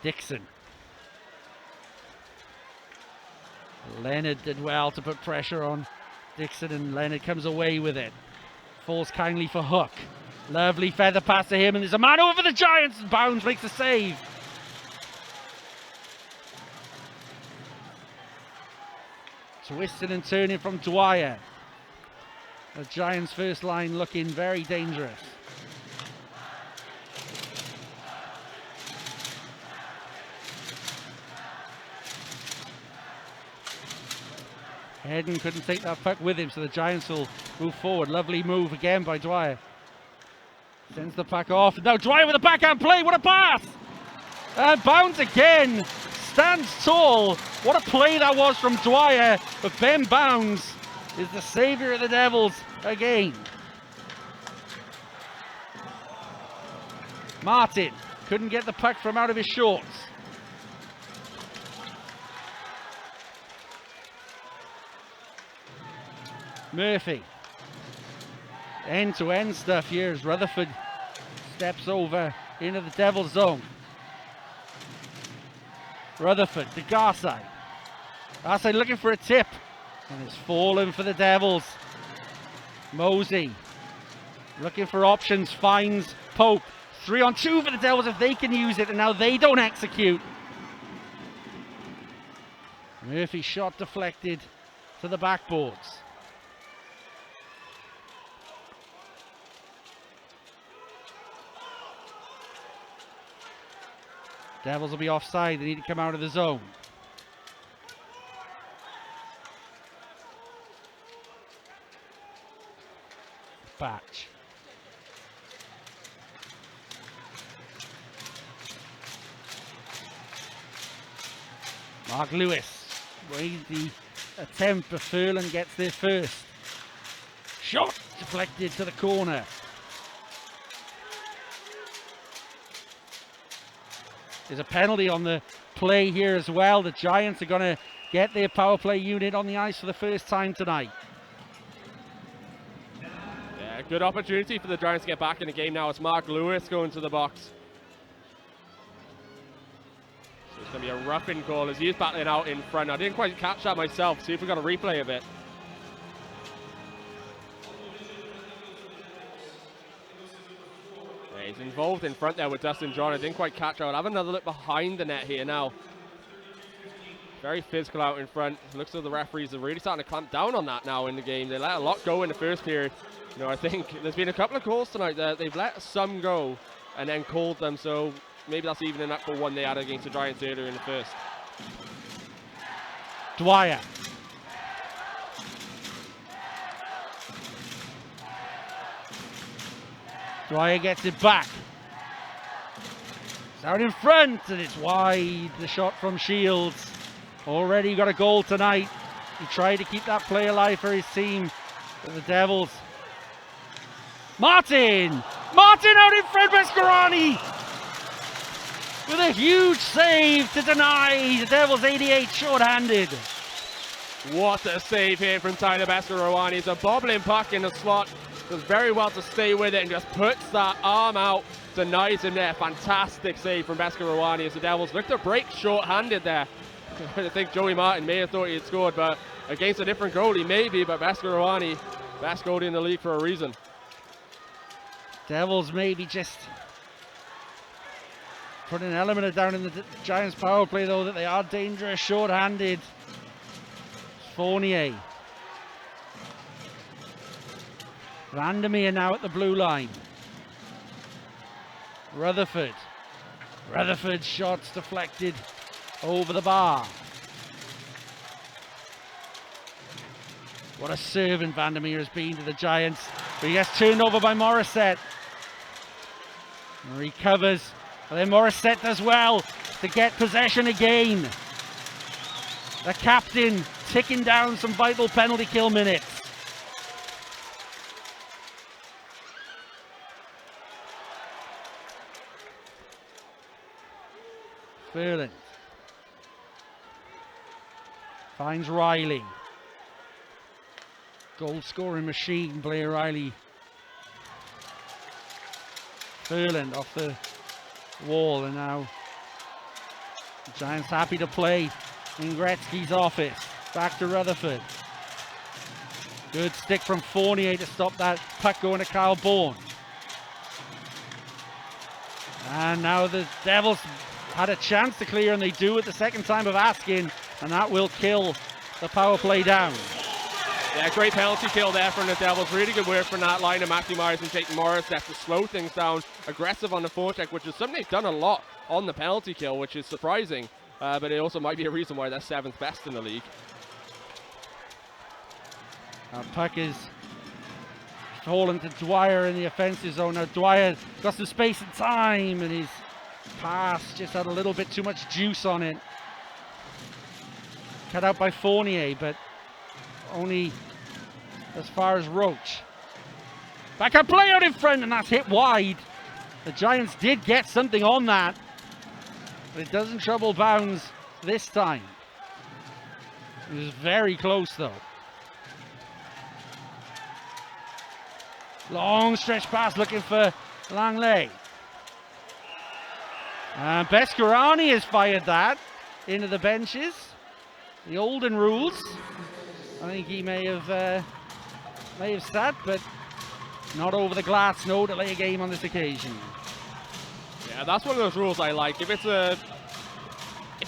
Dixon. Leonard did well to put pressure on Dixon, and Leonard comes away with it. Falls kindly for Hook. Lovely feather pass to him, and there's a man over the Giants, and Bounds makes the save. Twisting and turning from Dwyer. The Giants' first line looking very dangerous. Hedden couldn't take that puck with him, so the Giants will move forward. Lovely move again by Dwyer. Sends the puck off. Now Dwyer with a backhand play. What a pass! And Bounds again. Stands tall. What a play that was from Dwyer. But Ben Bounds is the saviour of the Devils again. Martin couldn't get the puck from out of his shorts. Murphy. End-to-end stuff here as Rutherford steps over into the Devils zone. Rutherford to Garside. Garside looking for a tip, and it's fallen for the Devils. Mosey looking for options, finds Pope. 3-on-2 for the Devils if they can use it, and now they don't execute. Murphy shot deflected to the backboards. Devils will be offside. They need to come out of the zone. Batch. Mark Lewis. Waves the attempt, but Furlan gets there first. Shot deflected to the corner. There's a penalty on the play here as well. The Giants are going to get their power play unit on the ice for the first time tonight. Yeah, good opportunity for the Giants to get back in the game now. It's Mark Lewis going to the box. So it's going to be a roughing call as he's battling out in front. I didn't quite catch that myself. See if we got a replay of it. He's involved in front there with Dustin John. I didn't quite catch out. I'll have another look behind the net here now. Very physical out in front. Looks like the referees are really starting to clamp down on that now in the game. They let a lot go in the first period. You know, I think there's been a couple of calls tonight that they've let some go and then called them. So maybe that's evening up for one they had against the Giants earlier in the first. Dwyer. Dwyer gets it back. It's out in front and it's wide. The shot from Shields. Already got a goal tonight. He tried to keep that play alive for his team. For the Devils. Martin! Martin out in front, Bescarani! With a huge save to deny the Devils 88 short-handed. What a save here from Tyler Bescarani. It's a bobbling puck in the slot. Does very well to stay with it and just puts that arm out, denies him there. Fantastic save from Bescarani as the Devils look to break short-handed there. I think Joey Martin may have thought he had scored, but against a different goalie maybe, but Bescarani, best goalie in the league for a reason. Devils maybe just put an element of down in the Giants power play though, that they are dangerous short-handed. Fournier. Vandermeer now at the blue line. Rutherford. Rutherford's shots deflected over the bar. What a servant Vandermeer has been to the Giants. But he gets turned over by Morissette. Recovers. And then Morissette does well to get possession again. The captain ticking down some vital penalty kill minutes. Furland finds Riley. Goal scoring machine, Blair Riley. Furland off the wall, and now the Giants happy to play in Gretzky's office. Back to Rutherford. Good stick from Fournier to stop that puck going to Kyle Bourne. And now the Devils had a chance to clear, and they do it the second time of asking, and that will kill the power play down. Yeah, great penalty kill there from the Devils. Really good work from that line of Matthew Myers and Jake Morris there to slow things down. Aggressive on the forecheck, which is something they've done a lot on the penalty kill, which is surprising. But it also might be a reason why they're 7th best in the league. Puck is fallen to Dwyer in the offensive zone. Now Dwyer got some space and time, and his pass just had a little bit too much juice on it. Cut out by Fournier, but only as far as Roach. Back up play out in front, and that's hit wide. The Giants did get something on that, but it doesn't trouble bounds this time. It was very close though. Long stretch pass looking for Langley. And Beskorani has fired that into the benches. The olden rules. I think he may have sat, but not over the glass. No delay a game on this occasion. Yeah, that's one of those rules I like. If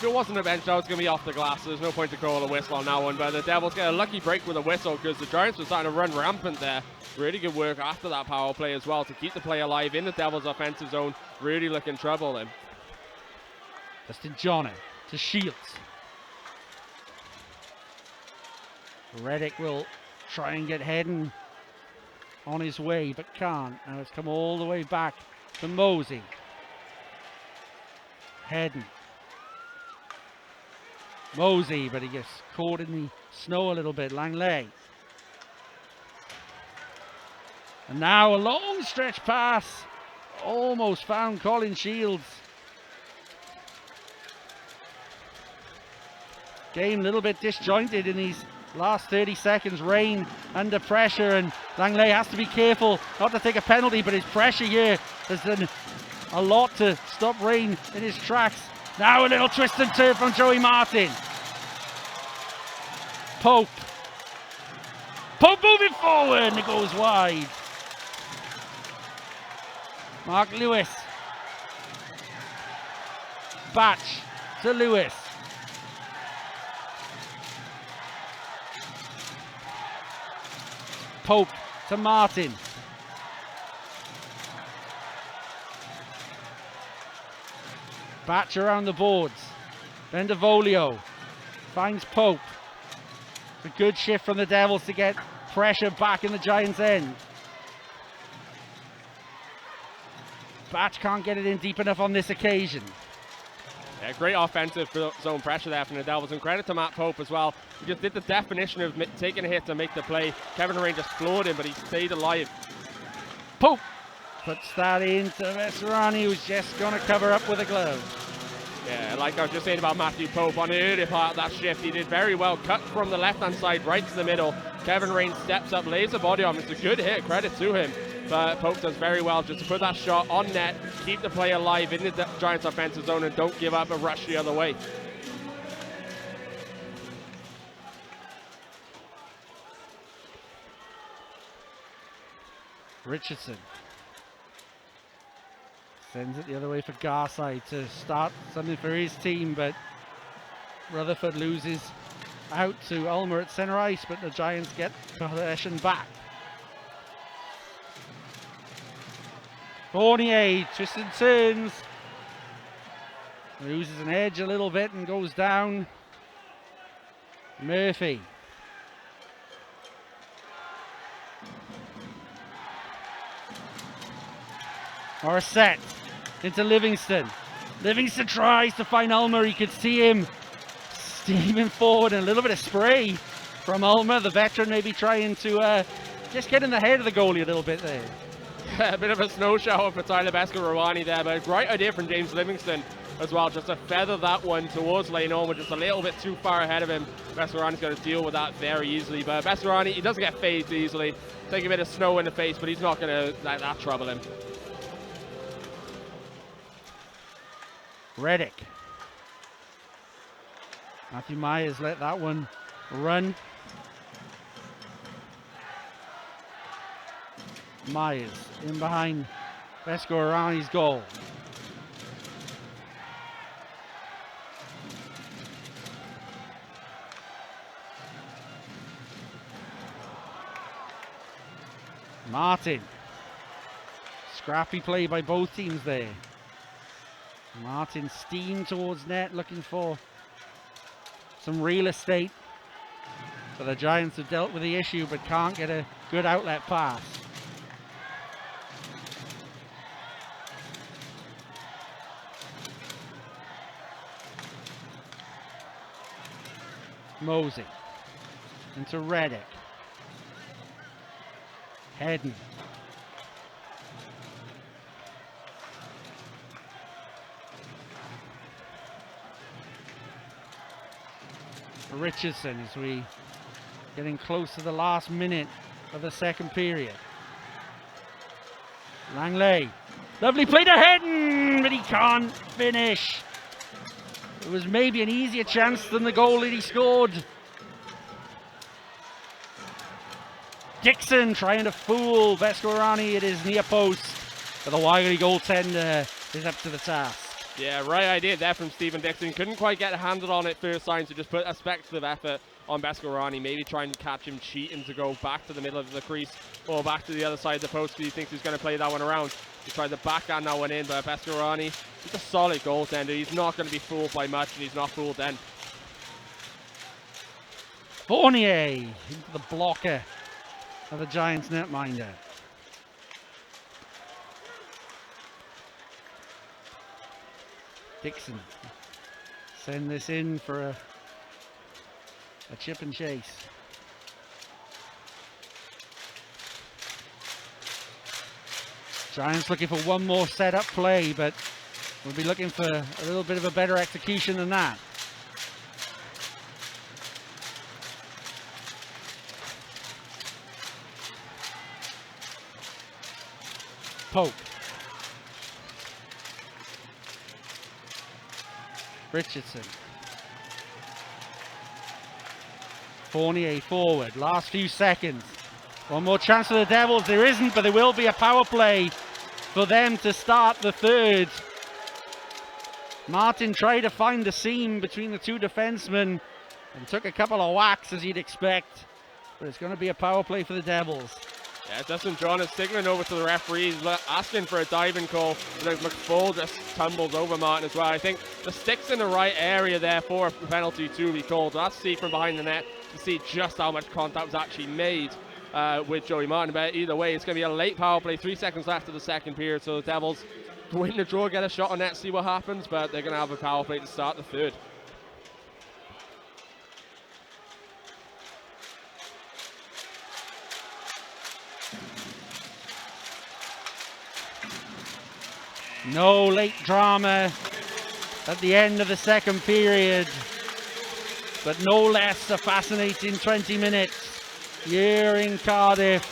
it wasn't a bench, I was going to be off the glass. So there's no point to call a whistle on that one. But the Devils get a lucky break with a whistle because the Giants were starting to run rampant there. Really good work after that power play as well to keep the play alive in the Devils' offensive zone. Really looking trouble then. Justin Johnner to Shields. Reddick will try and get Hedden on his way, but can't. Now it's come all the way back to Mosey. Hedden. Mosey, but he gets caught in the snow a little bit. Langley. And now a long stretch pass. Almost found Colin Shields. Game a little bit disjointed in these last 30 seconds. Rain under pressure, and Langley has to be careful not to take a penalty, but his pressure here has done a lot to stop Rain in his tracks. Now a little twist and turn from Joey Martin. Pope moving forward, and it goes wide. Mark Lewis. Batch to Lewis. Pope to Martin. Batch around the boards. Bendevolio finds Pope. A good shift from the Devils to get pressure back in the Giants' end. Batch can't get it in deep enough on this occasion. Yeah, great offensive zone pressure there from the Devils, and credit to Matt Pope as well. He just did the definition of taking a hit to make the play. Kevin Rain just floored him, but he stayed alive. Pope puts that into Vesserani, who's just going to cover up with a glove. Yeah, like I was just saying about Matthew Pope, on the early part of that shift, he did very well. Cut from the left-hand side right to the middle. Kevin Rain steps up, lays the body on him. It's a good hit, credit to him. But Pope does very well just to put that shot on net, keep the play alive in the Giants' offensive zone, and don't give up a rush the other way. Richardson sends it the other way for Garside to start something for his team, but Rutherford loses out to Ulmer at center ice, but the Giants get possession back. Fournier twists and turns, loses an edge a little bit and goes down. Murphy. Morissette into Livingston. Livingston tries to find Ulmer. You could see him steaming forward, and a little bit of spray from Ulmer, the veteran, maybe trying to just get in the head of the goalie a little bit there. A bit of a snow shower for Tyler Beskorowany there, but a great idea from James Livingston as well, just to feather that one towards Lane Olmer, just a little bit too far ahead of him. Beskorani's going to deal with that very easily, but Beskorani, he doesn't get phased easily. Take a bit of snow in the face, but he's not going to let that trouble him. Reddick. Matthew Myers let that one run. Myers in behind Beskorani's goal. Martin. Scrappy play by both teams there. Martin steam towards net, looking for some real estate. So the Giants have dealt with the issue but can't get a good outlet pass. Mosey into Reddick. Hedden. Richardson as we getting close to the last minute of the second period. Langley. Lovely play to Hedden, but he can't finish. It was maybe an easier chance than the goal that he scored. Dixon trying to fool Beskorani at his near post, but the Wylie goaltender is up to the task. Yeah, right idea there from Stephen Dixon. Couldn't quite get a handle on it first time, so just put a speculative effort on Beskorani. Maybe try and catch him cheating to go back to the middle of the crease or back to the other side of the post because he thinks he's going to play that one around. He tried to backhand that one in, but Beskorani, he's a solid goaltender. He's not going to be fooled by much, and he's not fooled then. Fournier into the blocker of the Giants netminder. Dixon send this in for a chip and chase. Giants looking for one more setup play, but we'll be looking for a little bit of a better execution than that. Pope. Richardson. Fournier forward. Last few seconds. One more chance for the Devils. There isn't, but there will be a power play for them to start the third. Martin tried to find the seam between the two defensemen and took a couple of whacks as you'd expect. But it's going to be a power play for the Devils. Yeah, Dustin John is signaling over to the referees, asking for a diving call. McFall just tumbles over Martin as well. I think the stick's in the right area there for a penalty to be called. So that's see from behind the net to see just how much contact was actually made with Joey Martin. But either way, it's going to be a late power play. 3 seconds left of the second period. So the Devils win the draw, get a shot on net, see what happens. But they're going to have a power play to start the third. No late drama at the end of the second period, but no less a fascinating 20 minutes here in Cardiff.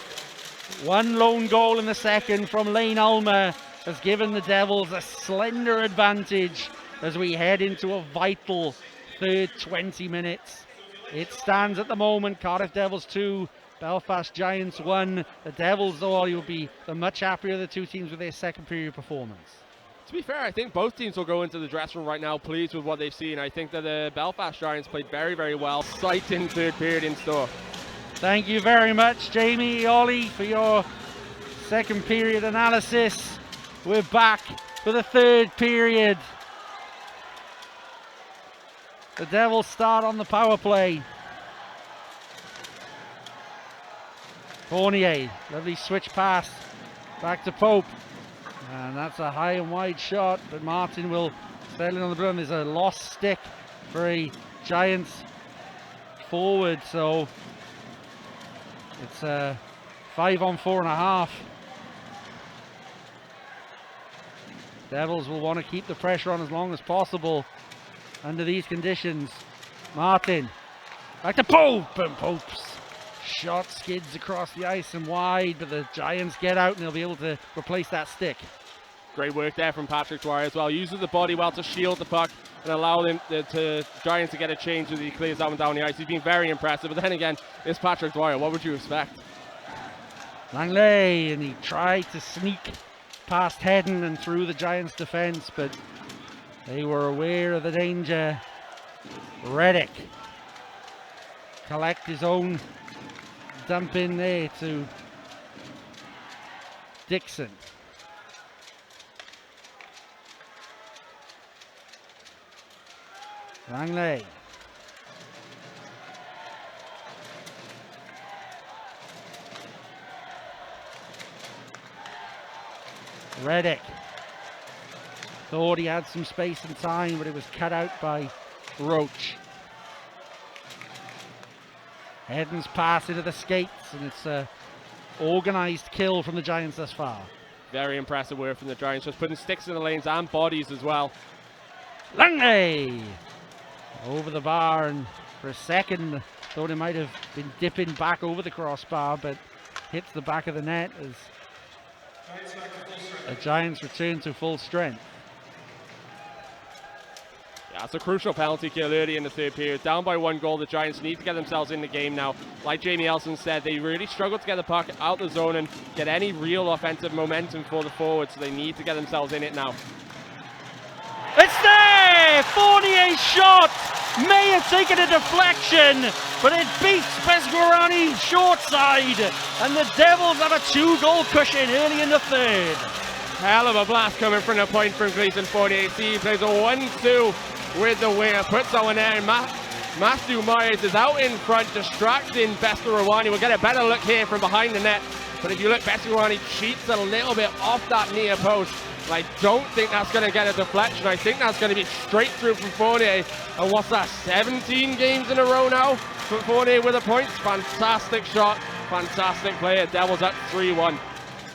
One lone goal in the second from Lane Ulmer has given the Devils a slender advantage as we head into a vital third 20 minutes. It stands at the moment, Cardiff Devils 2, Belfast Giants 1. The Devils, though, you'll be the much happier of the two teams with their second period performance. To be fair, I think both teams will go into the dressing room right now pleased with what they've seen. I think that the Belfast Giants played very, very well. Exciting third period in store. Thank you very much, Jamie, Ollie, for your second period analysis. We're back for the third period. The Devils start on the power play. Fournier, lovely switch pass back to Pope. And that's a high and wide shot, but Martin will settle in on the blue. There's a lost stick for a Giants forward, so it's a 5 on 4.5. Devils will want to keep the pressure on as long as possible under these conditions. Martin, back to Pope, and Pope's shot skids across the ice and wide, but the Giants get out and they'll be able to replace that stick. Great work there from Patrick Dwyer as well. Uses the body well to shield the puck and allow them to Giants to get a change as he clears that one down the ice. He's been very impressive, but then again, it's Patrick Dwyer. What would you expect? Langley, and he tried to sneak past Hedden and through the Giants' defense, but they were aware of the danger. Reddick collect his own dump in there to Dixon. Langley. Reddick thought he had some space and time, but it was cut out by Roach. Hedden's pass into the skates, and it's a organised kill from the Giants thus far. Very impressive work from the Giants, just putting sticks in the lanes and bodies as well. Langley over the bar, and for a second thought he might have been dipping back over the crossbar, but hits the back of the net as the Giants return to full strength. Yeah, it's a crucial penalty kill early in the third period. Down by 1 goal, the Giants need to get themselves in the game now. Like Jamie Elson said, they really struggled to get the puck out the zone and get any real offensive momentum for the forwards, so they need to get themselves in it now. It's there! Fournier's shot may have taken a deflection, but it beats Pesguerani short side, and the Devils have a 2-goal cushion early in the third. Hell of a blast coming from the point from Gleason Fournier. He plays a 1-2 with the winger, puts that one there, and Matthew Myers is out in front, distracting Pesguerani. We'll get a better look here from behind the net, but if you look, Pesguerani cheats a little bit off that near post. I don't think that's going to get a deflection. I think that's going to be straight through from Fournier. And what's that, 17 games in a row now for Fournier with a point? Fantastic shot, fantastic player. Devils up 3-1.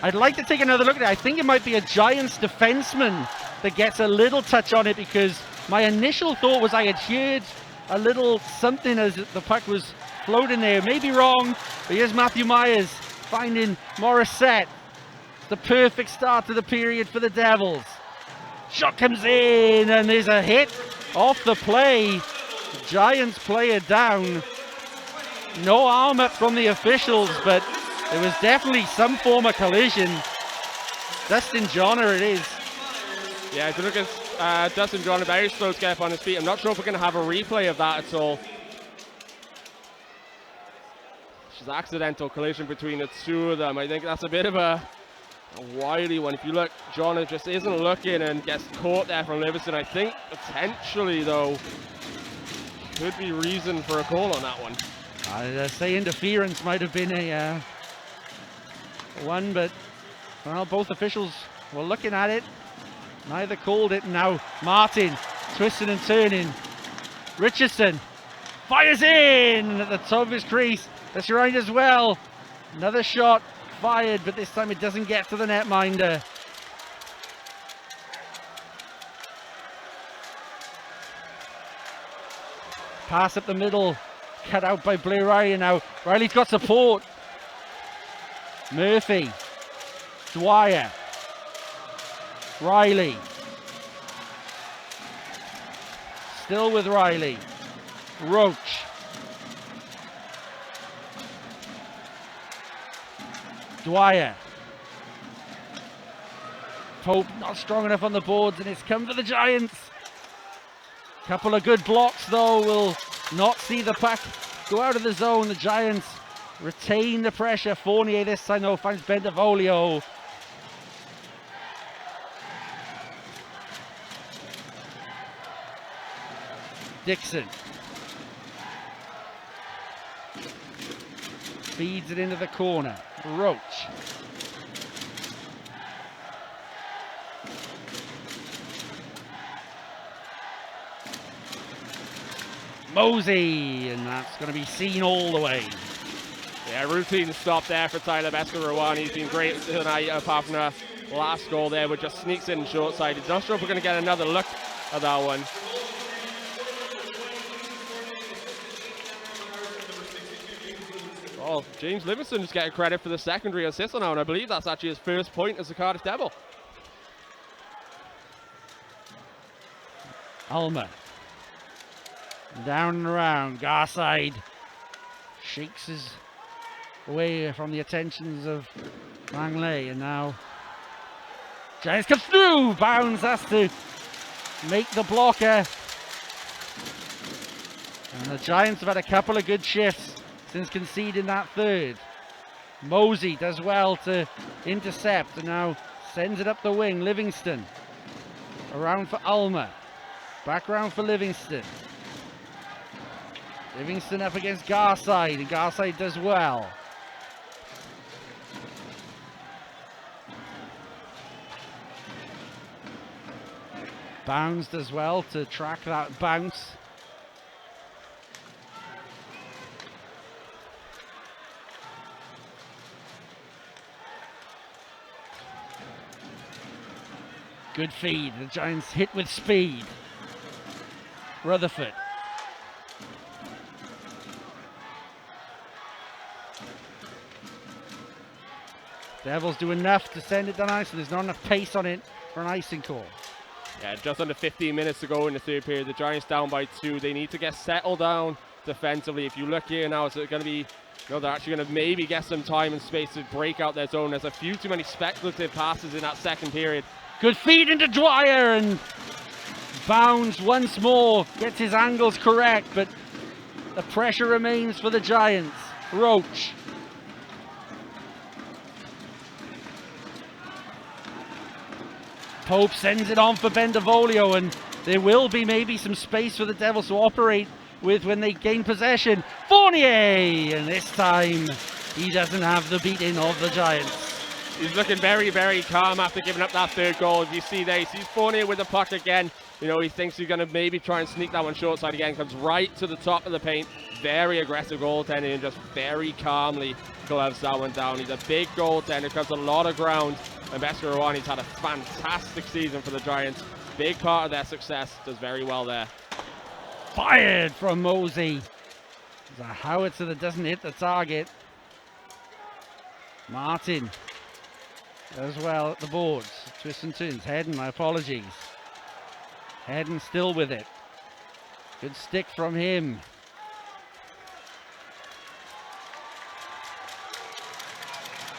I'd like to take another look at it. I think it might be a Giants defenseman that gets a little touch on it, because my initial thought was I had heard a little something as the puck was floating there. Maybe wrong, but here's Matthew Myers finding Morissette. The perfect start to the period for the Devils. Shot comes in, and there's a hit off the play. The Giants player down. No arm up from the officials, but there was definitely some form of collision. Dustin Johnner it is. Yeah, if you look at Dustin Johnner, very slow to get up on his feet. I'm not sure if we're going to have a replay of that at all. It's an accidental collision between the two of them. I think that's a bit of a wily one. If you look, Johnner just isn't looking and gets caught there from Livingston. I think potentially, though, could be reason for a call on that one. I'd say interference might have been a one, but well, both officials were looking at it. Neither called it. Now Martin twisting and turning. Richardson fires in at the top of his crease. That's right as well. Another shot fired, but this time it doesn't get to the netminder. Pass up the middle, cut out by Blair Riley. Now Riley's got support. Murphy, Dwyer, Riley, still with Riley, Roach, Dwyer, Pope not strong enough on the boards, and it's come for the Giants. Couple of good blocks though will not see the puck go out of the zone. The Giants retain the pressure. Fournier this time though finds Bentivoglio. Dixon feeds it into the corner. Roach. Mosey, and that's going to be seen all the way. Yeah, routine stop there for Tyler Pesguerani. He's been great tonight, apart from a last goal there, which just sneaks in short-sided. Not sure if we're going to get another look at that one. Oh, James Livingston just getting credit for the secondary assist now, and I believe that's actually his first point as a Cardiff Devil. Ulmer. Down and around. Garside shakes his away from the attentions of Langley, and now Giants come through. Bounds has to make the blocker. And the Giants have had a couple of good shifts since conceding that third. Mosey does well to intercept and now sends it up the wing. Livingston around for Ulmer. Back round for Livingston. Livingston up against Garside, and Garside does well. Bounds does well to track that bounce. Good feed, the Giants hit with speed. Rutherford. Devils do enough to send it down ice, so there's not enough pace on it for an icing call. Yeah, just under 15 minutes to go in the third period. The Giants down by 2. They need to get settled down defensively. If you look here now, it's going to be, they're actually going to maybe get some time and space to break out their zone. There's a few too many speculative passes in that second period. Good feed into Dwyer, and Bounds once more gets his angles correct, but the pressure remains for the Giants. Roach. Pope sends it on for Bendevolio, and there will be maybe some space for the Devils to operate with when they gain possession. Fournier, and this time he doesn't have the beating of the Giants. He's looking very, very calm after giving up that third goal. If you see there, he sees Fournier with the puck again. You know, he thinks he's going to maybe try and sneak that one short side again. Comes right to the top of the paint. Very aggressive goaltending, and just very calmly gloves that one down. He's a big goaltender, covers a lot of ground. And Bescaruani's had a fantastic season for the Giants. Big part of their success. Does very well there. Fired from Mosey. There's a howitzer that doesn't hit the target. Martin as well at the boards. Twists and turns. Hedden, my apologies. Hedden still with it. Good stick from him.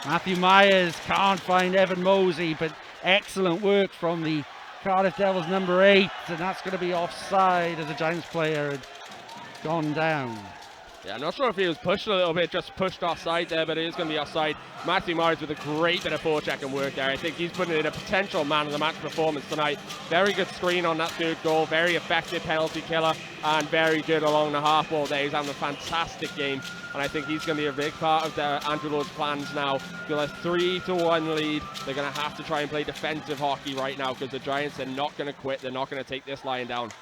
Matthew Myers can't find Evan Mosey, but excellent work from the Cardiff Devils number 8, and that's going to be offside as a Giants player had gone down. Yeah, I'm not sure if he was pushed a little bit, just pushed offside there, but it is going to be offside. Matthew Myers with a great bit of forecheck and work there. I think he's putting in a potential man of the match performance tonight. Very good screen on that third goal, very effective penalty killer, and very good along the half wall there. He's having a fantastic game, and I think he's going to be a big part of Andrew Lord's plans now. Got a 3-1 lead. They're going to have to try and play defensive hockey right now, because the Giants are not going to quit. They're not going to take this line down.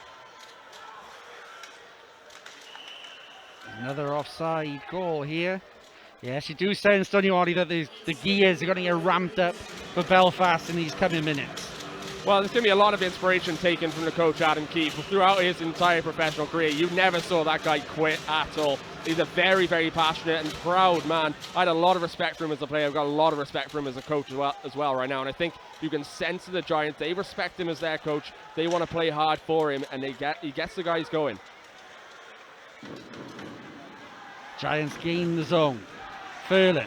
Another offside goal here. Yes, you do sense, don't you, Ollie, that the gears are going to get ramped up for Belfast in these coming minutes. Well, there's going to be a lot of inspiration taken from the coach Adam Keefe. Throughout his entire professional career, you never saw that guy quit at all. He's a very, very passionate and proud man. I had a lot of respect for him as a player. I've got a lot of respect for him as a coach as well right now. And I think you can sense the Giants, they respect him as their coach. They want to play hard for him, and he gets the guys going. Giants gain the zone. Furlan.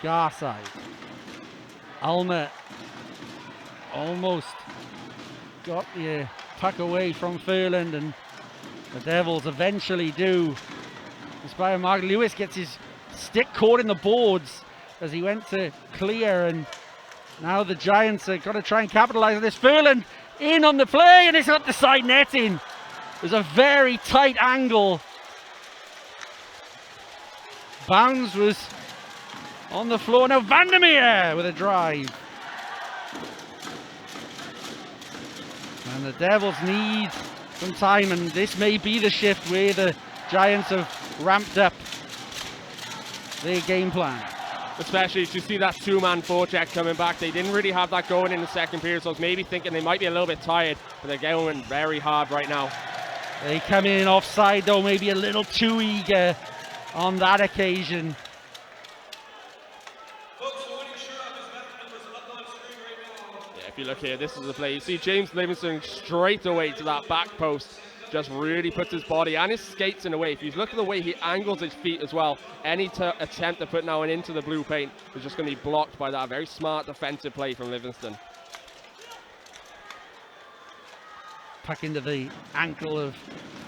Garside. Ulmer almost got the puck away from Furlan, and the Devils eventually do. Inspire Mark Lewis gets his stick caught in the boards as he went to clear, and now the Giants are going to try and capitalize on this. Furlan in on the play, and it's up the side netting. There's a very tight angle. Bounds was on the floor. Now Vandermeer with a drive. And the Devils need some time, and this may be the shift where the Giants have ramped up their game plan. especially to see that two-man forecheck coming back. They didn't really have that going in the second period, so I was maybe thinking they might be a little bit tired, but they're going very hard right now. They come in offside though, maybe a little too eager on that occasion. Yeah, if you look here, this is the play. You see James Livingston straight away to that back post. Just really puts his body and his skates in the way. If you look at the way he angles his feet as well, any attempt to put now one into the blue paint is just going to be blocked by that very smart defensive play from Livingston. Puck into the ankle of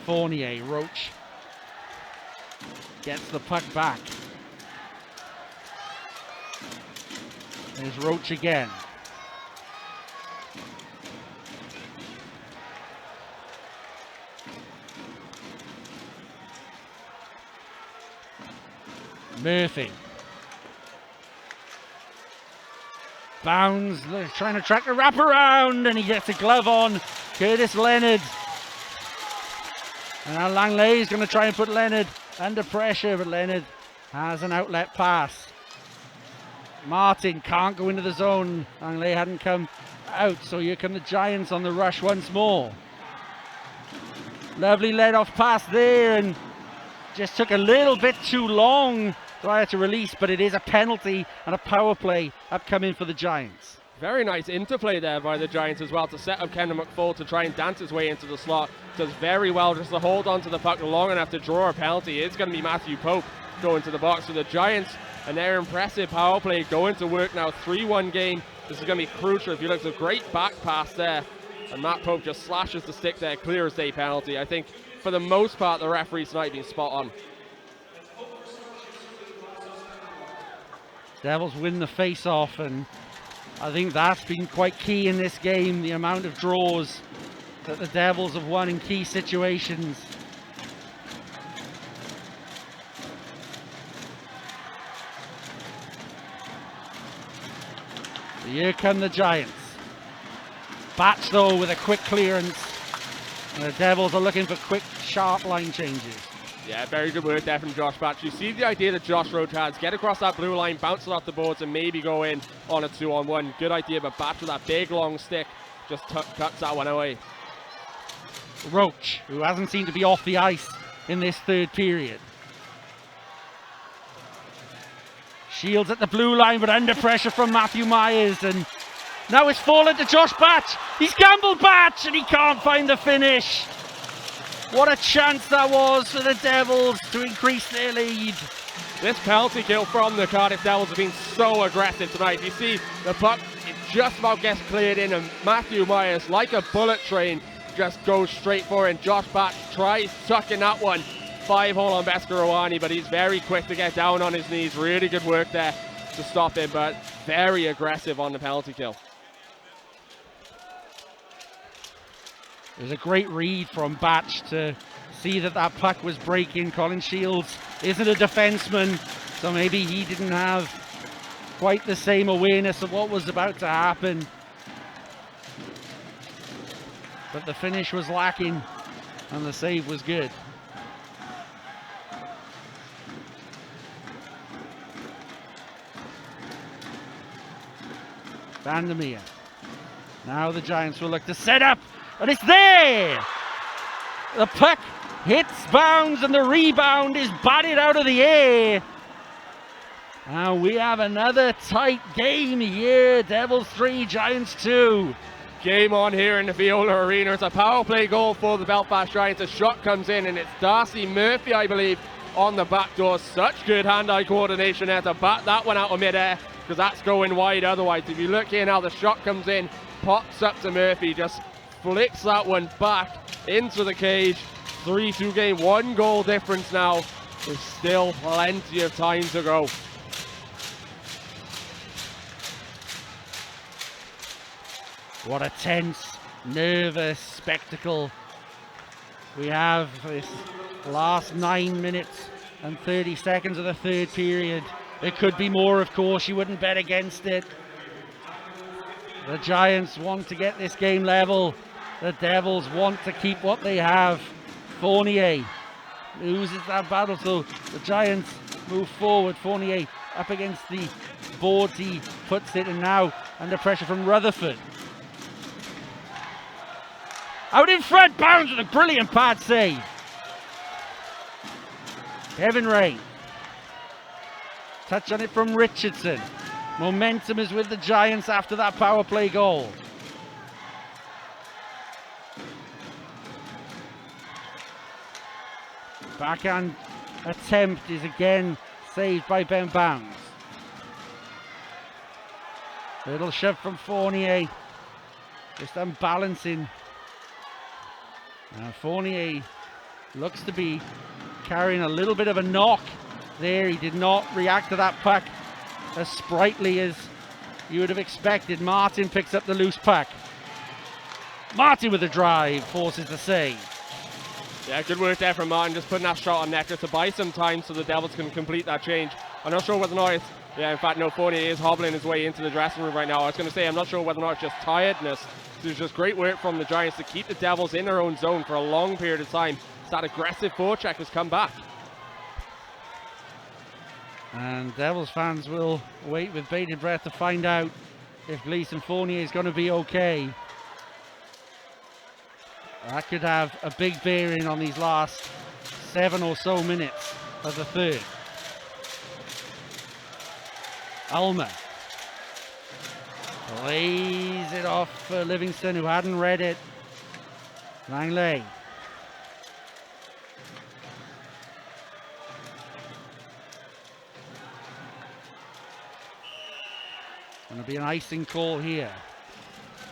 Fournier. Roach gets the puck back. There's Roach again. Murphy. Bounds, trying to track a wrap around, and he gets a glove on Curtis Leonard. And now Langley is going to try and put Leonard under pressure, but Leonard has an outlet pass. Martin can't go into the zone. Langley hadn't come out, so here come the Giants on the rush once more. Lovely let-off pass there, and just took a little bit too long prior to release, but it is a penalty and a power play upcoming for the Giants. Very nice interplay there by the Giants as well to set up Kendall McFall to try and dance his way into the slot. Does very well just to hold on to the puck long enough to draw a penalty. It's going to be Matthew Pope going to the box for the Giants, and their impressive power play going to work now. 3-1 game. This is going to be crucial. If you look, it's a great back pass there, and Matt Pope just slashes the stick there. Clear as day penalty. I think for the most part the referees tonight been spot on. Devils win the face-off, and I think that's been quite key in this game, the amount of draws that the Devils have won in key situations. So here come the Giants. Batch though with a quick clearance, and the Devils are looking for quick, sharp line changes. Yeah, very good work there from Josh Batch. You see the idea that Josh Roach has. Get across that blue line, bounce it off the boards, and maybe go in on a 2-on-1. Good idea, but Batch with that big long stick just cuts that one away. Roach, who hasn't seemed to be off the ice in this third period. Shields at the blue line, but under pressure from Matthew Myers, and now it's fallen to Josh Batch. He's gambled Batch, and he can't find the finish. What a chance that was for the Devils to increase their lead. This penalty kill from the Cardiff Devils has been so aggressive tonight. You see the puck, it just about gets cleared in, and Matthew Myers, like a bullet train, just goes straight for it. And Josh Batch tries tucking that one 5-hole on Beskarowani, but he's very quick to get down on his knees. Really good work there to stop him, but very aggressive on the penalty kill. It was a great read from Batch to see that that puck was breaking. Colin Shields isn't a defenseman, so maybe he didn't have quite the same awareness of what was about to happen. But the finish was lacking, and the save was good. Vandermeer. Now the Giants will look to set up, and it's there! The puck hits Bounds, and the rebound is batted out of the air. And we have another tight game here. Devils 3, Giants 2. Game on here in the Viola Arena. It's a power play goal for the Belfast Giants. A shot comes in, and it's Darcy Murphy, I believe, on the back door. Such good hand-eye coordination there to bat that one out of midair, because that's going wide otherwise. If you look here now, the shot comes in, pops up to Murphy, just flicks that one back into the cage. 3-2 game, 1 goal difference now. There's still plenty of time to go. What a tense, nervous spectacle we have this last 9 minutes and 30 seconds of the third period. It could be more, of course, you wouldn't bet against it. The Giants want to get this game level. The Devils want to keep what they have. Fournier loses that battle, so the Giants move forward. Fournier up against the boards, he puts it, and now under pressure from Rutherford. Out in front, Bounds with a brilliant pad save. Kevin Ray. Touch on it from Richardson. Momentum is with the Giants after that power play goal. Backhand attempt is again saved by Ben Bounds. Little shove from Fournier. Just unbalancing. Fournier looks to be carrying a little bit of a knock there. He did not react to that puck as sprightly as you would have expected. Martin picks up the loose puck. Martin with a drive, forces the save. Yeah, good work there from Martin, just putting that shot on Nectar to buy some time so the Devils can complete that change. I'm not sure whether or not it's, yeah, in fact, no, Fournier is hobbling his way into the dressing room right now. I was going to say, I'm not sure whether or not it's just tiredness. There's just great work from the Giants to keep the Devils in their own zone for a long period of time. So that aggressive forecheck has come back. And Devils fans will wait with bated breath to find out if Gleason Fournier is going to be okay. That could have a big bearing on these last 7 or so minutes of the third. Ulmer lays it off for Livingston, who hadn't read it. Langley. Going to be an icing call here.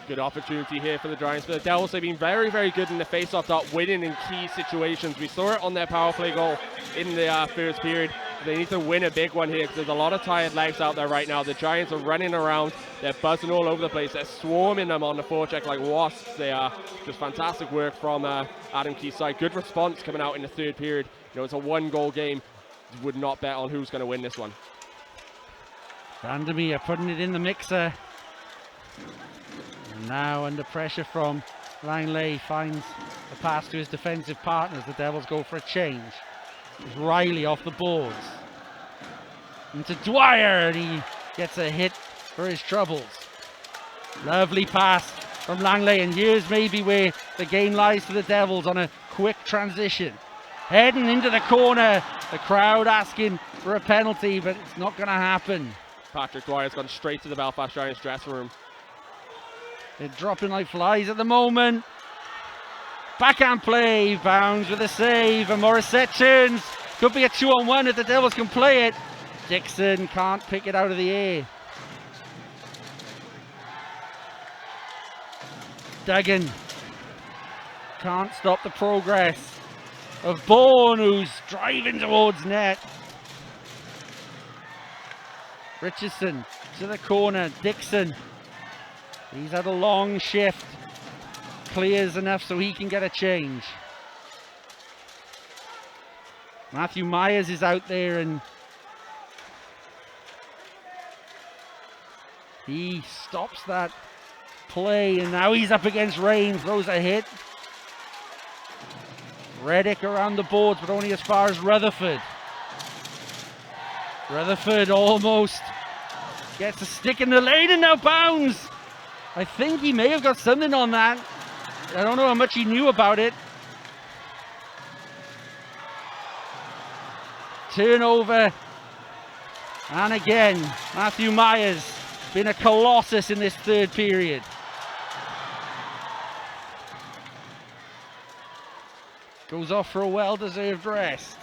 Good opportunity here for the Giants, but the Devils have been very, very good in the face-off dot, winning in key situations. We saw it on their power play goal in the first period. They need to win a big one here because there's a lot of tired legs out there right now. The Giants are running around. They're buzzing all over the place. They're swarming them on the forecheck like wasps. They are just fantastic work from Adam Key's side. Good response coming out in the third period. You know, it's a one-goal game. Would not bet on who's going to win this one. Vandermeer putting it in the mixer. And now under pressure from Langley, finds the pass to his defensive partners. The Devils go for a change. It's Riley off the boards. Into Dwyer, and he gets a hit for his troubles. Lovely pass from Langley, and here's maybe where the game lies for the Devils on a quick transition. Heading into the corner, the crowd asking for a penalty, but it's not going to happen. Patrick Dwyer's gone straight to the Belfast Giants dressing room. They're dropping like flies at the moment. Backhand play, Bounds with a save, and Morissette turns. Could be a 2-on-1 if the Devils can play it. Dixon can't pick it out of the air. Duggan can't stop the progress of Bourne, who's driving towards net. Richardson to the corner, Dixon. He's had a long shift. Clears enough so he can get a change. Matthew Myers is out there and he stops that play, and now he's up against Rain, throws a hit. Reddick around the boards, but only as far as Rutherford. Rutherford almost gets a stick in the lane, and now Bounds. I think he may have got something on that. I don't know how much he knew about it. Turnover. And again, Matthew Myers been a colossus in this third period. Goes off for a well-deserved rest.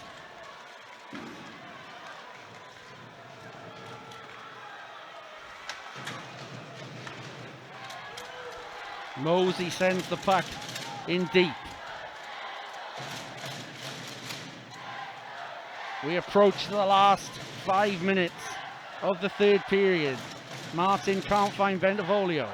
Mosey sends the puck in deep. We approach the last 5 minutes of the third period. Martin can't find Bentivolio.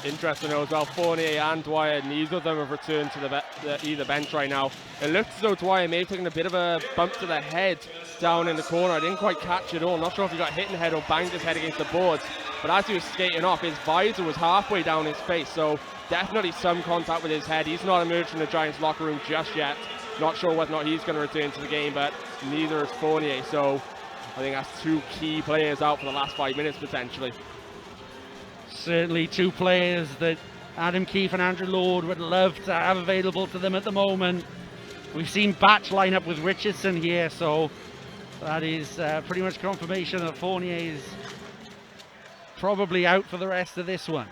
Interesting though as well, Fournier and Dwyer, neither of them have returned to either bench right now. It looks as though Dwyer may have taken a bit of a bump to the head down in the corner. I didn't quite catch it all. Not sure if he got hit in the head or banged his head against the boards. But as he was skating off, his visor was halfway down his face. So definitely some contact with his head. He's not emerged from the Giants locker room just yet. Not sure whether or not he's going to return to the game, but neither is Fournier. So I think that's 2 key players out for the last 5 minutes potentially. Certainly 2 players that Adam Keefe and Andrew Lord would love to have available to them at the moment. We've seen Batch line up with Richardson here, so that is pretty much confirmation that Fournier is probably out for the rest of this one.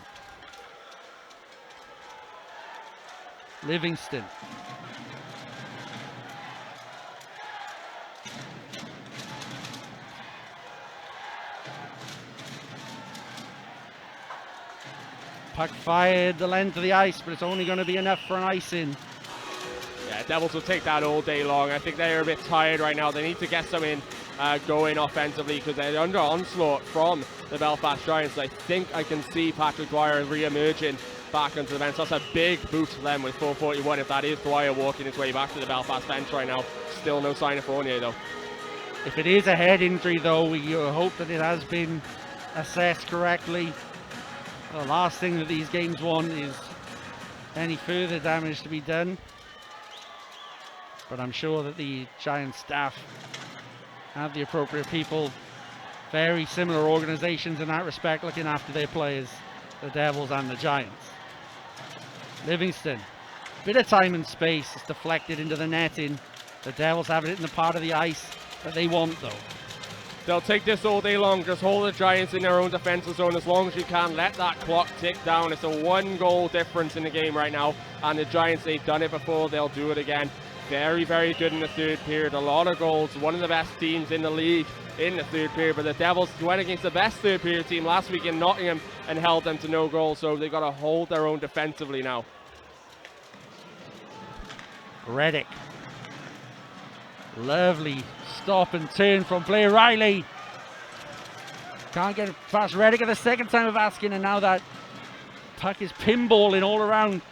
Livingston. Puck fired the length of the ice, but it's only going to be enough for an icing. Yeah, Devils will take that all day long. I think they're a bit tired right now. They need to get something going offensively because they're under onslaught from the Belfast Giants. I think I can see Patrick Dwyer re-emerging back onto the bench. That's a big boost for them with 4:41 if that is Dwyer walking his way back to the Belfast bench right now. Still no sign of Fournier though. If it is a head injury though, we hope that it has been assessed correctly. The last thing that these games want is any further damage to be done. But I'm sure that the Giants staff have the appropriate people, very similar organizations in that respect, looking after their players, the Devils and the Giants. Livingston, bit of time and space, is deflected into the netting. The Devils have it in the part of the ice that they want though. They'll take this all day long. Just hold the Giants in their own defensive zone as long as you can. Let that clock tick down. It's a 1-goal difference in the game right now. And the Giants, they've done it before. They'll do it again. Very, very good in the third period. A lot of goals. One of the best teams in the league in the third period. But the Devils went against the best third period team last week in Nottingham and held them to no goals. So they've got to hold their own defensively now. Reddick. Lovely stop and turn from Blair Riley. Can't get past Reddick at the second time of asking, and now that puck is pinballing all around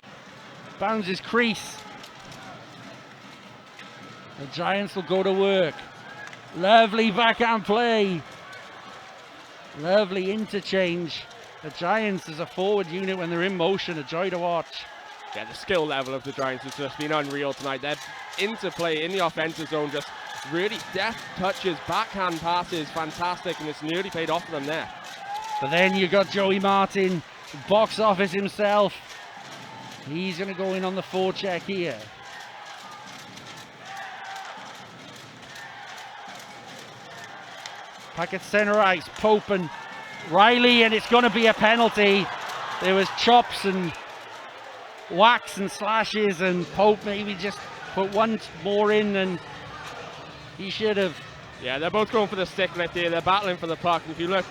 Bounds' crease. The Giants will go to work. Lovely backhand play. Lovely interchange. The Giants as a forward unit when they're in motion, a joy to watch. Yeah, the skill level of the Giants has just been unreal tonight. Their interplay in the offensive zone, just really deft touches, backhand passes, fantastic, and it's nearly paid off for them there. But then you got Joey Martin, box office himself. He's going to go in on the forecheck here. Back at center ice, Pope and Riley, and it's going to be a penalty. There was chops and whacks and slashes, and Pope maybe just put one more in than he should have. Yeah, they're both going for the stick right there. They're battling for the puck. And if you look,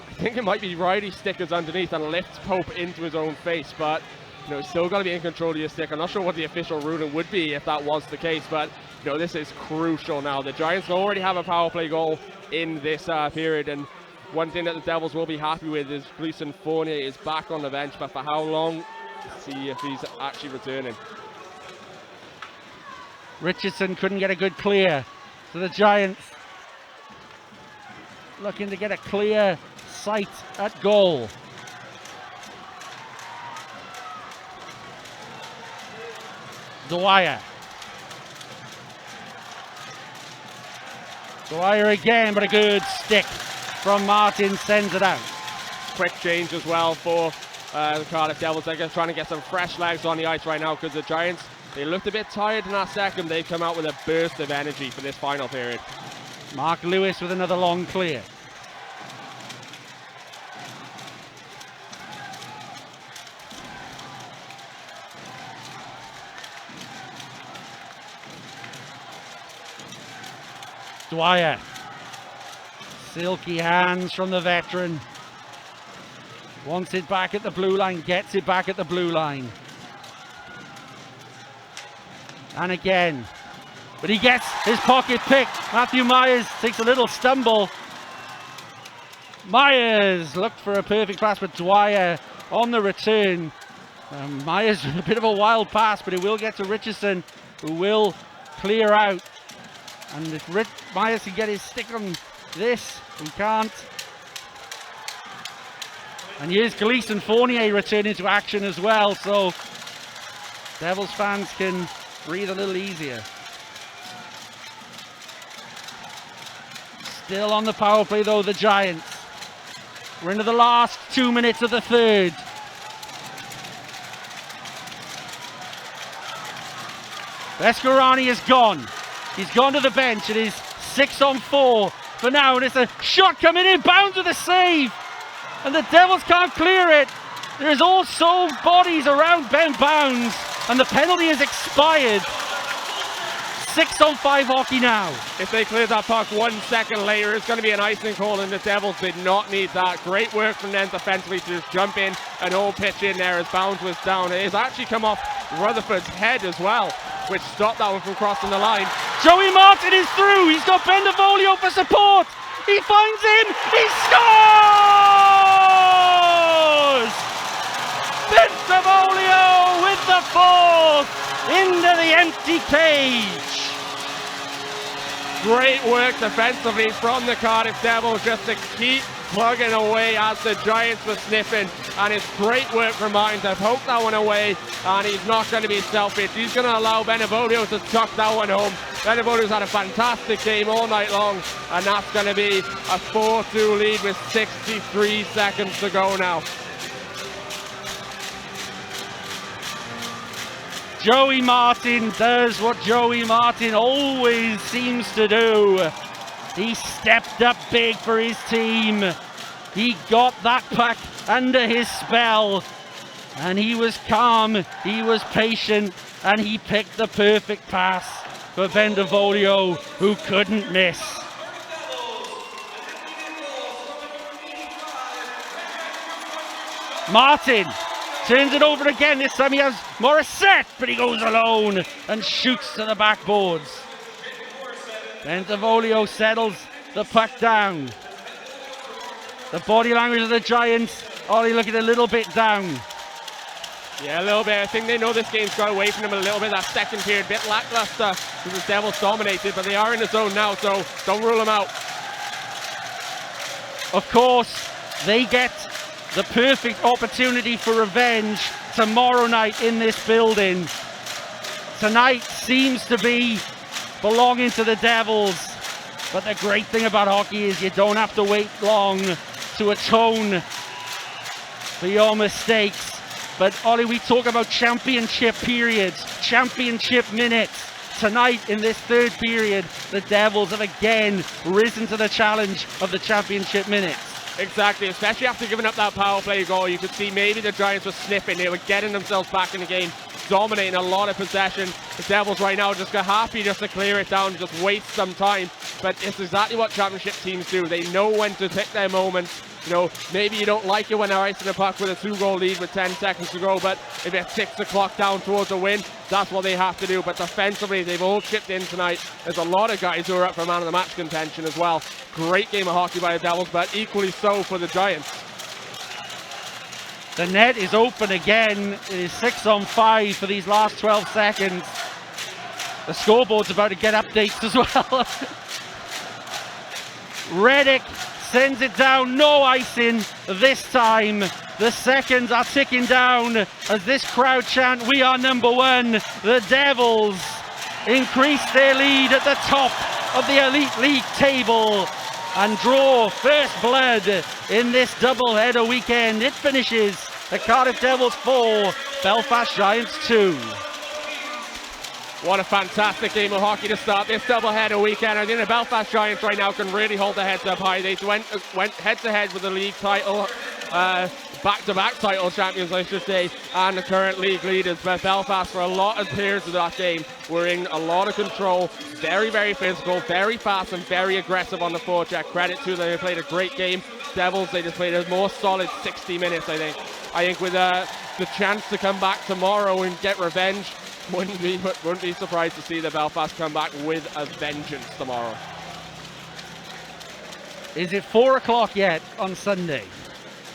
I think it might be Riley's stick is underneath and lifts Pope into his own face, but you know, still got to be in control of your stick. I'm not sure what the official ruling would be if that was the case, but you know, this is crucial now. The Giants already have a power play goal in this period, and one thing that the Devils will be happy with is Gleason Fournier is back on the bench, but for how long? Let's see if he's actually returning. Richardson couldn't get a good clear, so the Giants looking to get a clear sight at goal. Dwyer. Dwyer again, but a good stick from Martin sends it out. Quick change as well for the Cardiff Devils. They're just trying to get some fresh legs on the ice right now because the Giants, they looked a bit tired in that second. They've come out with a burst of energy for this final period. Mark Lewis with another long clear. Dwyer. Silky hands from the veteran. Wants it back at the blue line, gets it back at the blue line. And again. But he gets his pocket picked. Matthew Myers takes a little stumble. Myers looked for a perfect pass, but Dwyer on the return. Myers with a bit of a wild pass, but it will get to Richardson, who will clear out. And if Myers can get his stick on this, he can't. And here's Gleason Fournier returning to action as well, so Devils fans can breathe a little easier. Still on the power play though, the Giants. We're into the last 2 minutes of the third. Escarani is gone. He's gone to the bench. It is 6-on-4 for now, and it's a shot coming in, bounds with a save, and the Devils can't clear it. There's also bodies around Ben Bounds, and the penalty is expired. 6-on-5 hockey now. If they clear that puck 1 second later, it's going to be an icing call, and the Devils did not need that. Great work from them defensively to just jump in and all pitch in there as Bounds was down. It has actually come off Rutherford's head as well, which stopped that one from crossing the line. Joey Martin is through. He's got Bendevolio for support. He finds him. He scores! Bendevolio with the fourth into the empty cage. Great work defensively from the Cardiff Devils just to keep plugging away as the Giants were sniffing, and it's great work from Martin to poke that one away, and he's not going to be selfish. He's going to allow Bendevolio to tuck that one home. Bendevolio's had a fantastic game all night long, and that's going to be a 4-2 lead with 63 seconds to go now. Joey Martin does what Joey Martin always seems to do. He stepped up big for his team. He got that puck under his spell, and he was calm, he was patient, and he picked the perfect pass for Bendevolio, who couldn't miss. Martin turns it over again. This time he has Morissette, but he goes alone and shoots to the backboards. Bendevolio settles the puck down. The body language of the Giants, Ollie looking a little bit down. Yeah, a little bit. I think they know this game's got away from them a little bit. That second period, a bit lackluster because the Devils dominated, but they are in the zone now, so don't rule them out. Of course, they get the perfect opportunity for revenge tomorrow night in this building. Tonight seems to be belonging to the Devils, but the great thing about hockey is you don't have to wait long to atone for your mistakes. But Ollie, we talk about championship periods, championship minutes. Tonight in this third period, the Devils have again risen to the challenge of the championship minutes. Exactly, especially after giving up that power play goal. You could see maybe the Giants were sniffing. They were getting themselves back in the game, dominating a lot of possession. The Devils right now just got happy just to clear it down, just waste some time. But it's exactly what championship teams do. They know when to pick their moments. You know, maybe you don't like it when they're icing the puck with a 2-goal lead with 10 seconds to go, but if it ticks the clock down towards a win, that's what they have to do. But defensively, they've all chipped in tonight. There's a lot of guys who are up for man of the match contention as well. Great game of hockey by the Devils, but equally so for the Giants. The net is open again. It is 6-on-5 for these last 12 seconds. The scoreboard's about to get updates as well. Reddick sends it down, no icing this time. The seconds are ticking down as this crowd chant, "We are number one." The Devils increase their lead at the top of the Elite League table and draw first blood in this doubleheader weekend. It finishes the Cardiff Devils 4, Belfast Giants 2. What a fantastic game of hockey to start this doubleheader weekend. I think the Belfast Giants right now can really hold their heads up high. They went head-to-head with the league title, back-to-back title champions, I should say, and the current league leaders. But Belfast, for a lot of periods of that game, were in a lot of control. Very, very physical, very fast, and very aggressive on the forecheck. Credit to them. They played a great game. Devils, they just played a more solid 60 minutes, I think. I think with the chance to come back tomorrow and get revenge, wouldn't be surprised to see the Belfast come back with a vengeance tomorrow. Is it 4 o'clock yet on Sunday?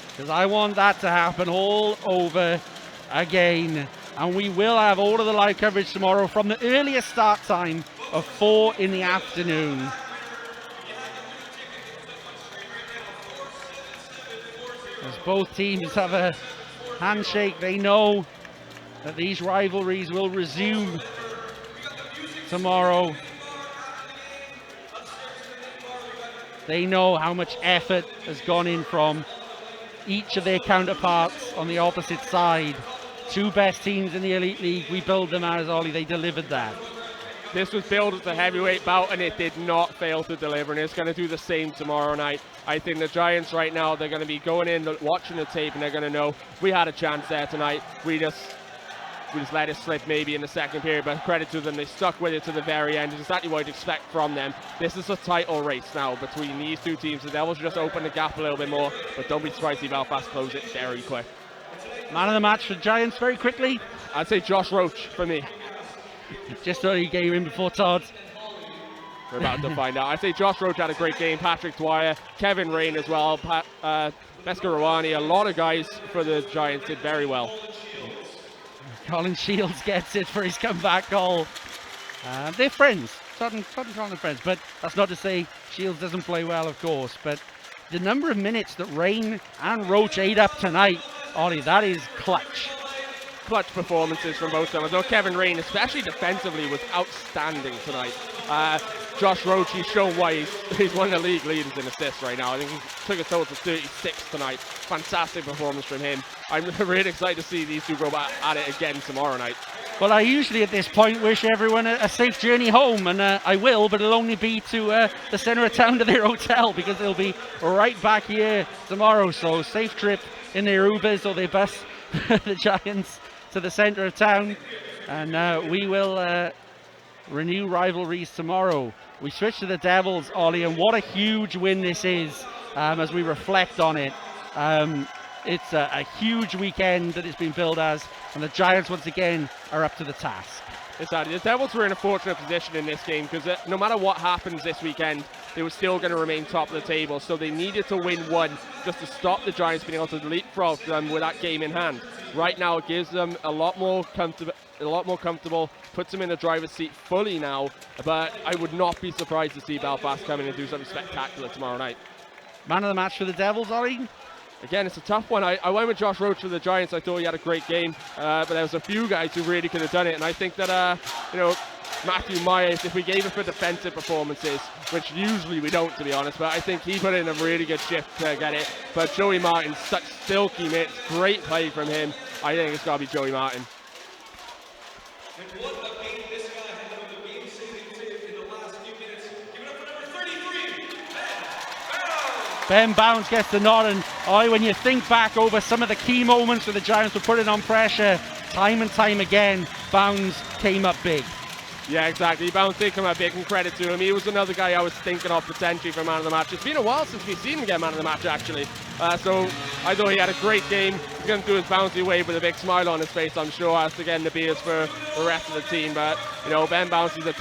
Because I want that to happen all over again. And we will have all of the live coverage tomorrow from the earliest start time of 4 in the afternoon. As both teams have a handshake, they know that these rivalries will resume tomorrow. They know how much effort has gone in from each of their counterparts on the opposite side. Two best teams in the Elite League, we build them as Ollie, they delivered that. This was billed as a heavyweight bout, and it did not fail to deliver, and it's going to do the same tomorrow night. I think the Giants right now, they're going to be going in, watching the tape, and they're going to know we had a chance there tonight. We just let it slip maybe in the second period, but credit to them, they stuck with it to the very end. It's exactly what you'd expect from them. This is a title race now between these two teams. The Devils just open the gap a little bit more, but don't be surprised if Belfast close it very quick. Man of the match for Giants very quickly. I'd say Josh Roach for me. Just thought he gave in before Todd. We're about to find out. I'd say Josh Roach had a great game. Patrick Dwyer, Kevin Rain as well, Beska Rawani. A lot of guys for the Giants did very well. Colin Shields gets it for his comeback goal. They're friends. Todd and Colin are friends, but that's not to say Shields doesn't play well, of course. But the number of minutes that Rain and Roach ate up tonight, Ollie, that is clutch. Clutch performances from both of them. Although Kevin Rain, especially defensively, was outstanding tonight. Josh Roach, he's shown why he's one of the league leaders in assists right now. I think he took a total of 36 tonight. Fantastic performance from him. I'm really excited to see these two go back at it again tomorrow night. Well, I usually at this point wish everyone a safe journey home, and I will, but it'll only be to the centre of town to their hotel, because they'll be right back here tomorrow. So safe trip in their Ubers or their bus, the Giants, to the centre of town, and we will renew rivalries tomorrow. We switch to the Devils, Ollie, and what a huge win this is as we reflect on it. It's a huge weekend that it's been billed as, and the Giants once again are up to the task. Exactly. The Devils were in a fortunate position in this game because no matter what happens this weekend, they were still going to remain top of the table. So they needed to win one just to stop the Giants being able to leapfrog them with that game in hand. Right now, it gives them a lot more comfortable, puts them in the driver's seat fully now. But I would not be surprised to see Belfast come in and do something spectacular tomorrow night. Man of the match for the Devils, Ollie? Again, it's a tough one. I went with Josh Roach for the Giants. I thought he had a great game, but there was a few guys who really could have done it. And I think that, Matthew Myers, if we gave it for defensive performances, which usually we don't, to be honest, but I think he put in a really good shift to get it. But Joey Martin, such silky mitts, great play from him. I think it's got to be Joey Martin. Ben Bounds gets the nod, and when you think back over some of the key moments where the Giants were putting on pressure, time and time again, Bounds came up big. Yeah, exactly. Bounds did come up big, and credit to him. He was another guy I was thinking of potentially for man of the match. It's been a while since we've seen him get man of the match, actually. So I thought he had a great game. He's going to do his bouncy wave with a big smile on his face, I'm sure, as to get in the beers for the rest of the team. But, Ben Bounds is a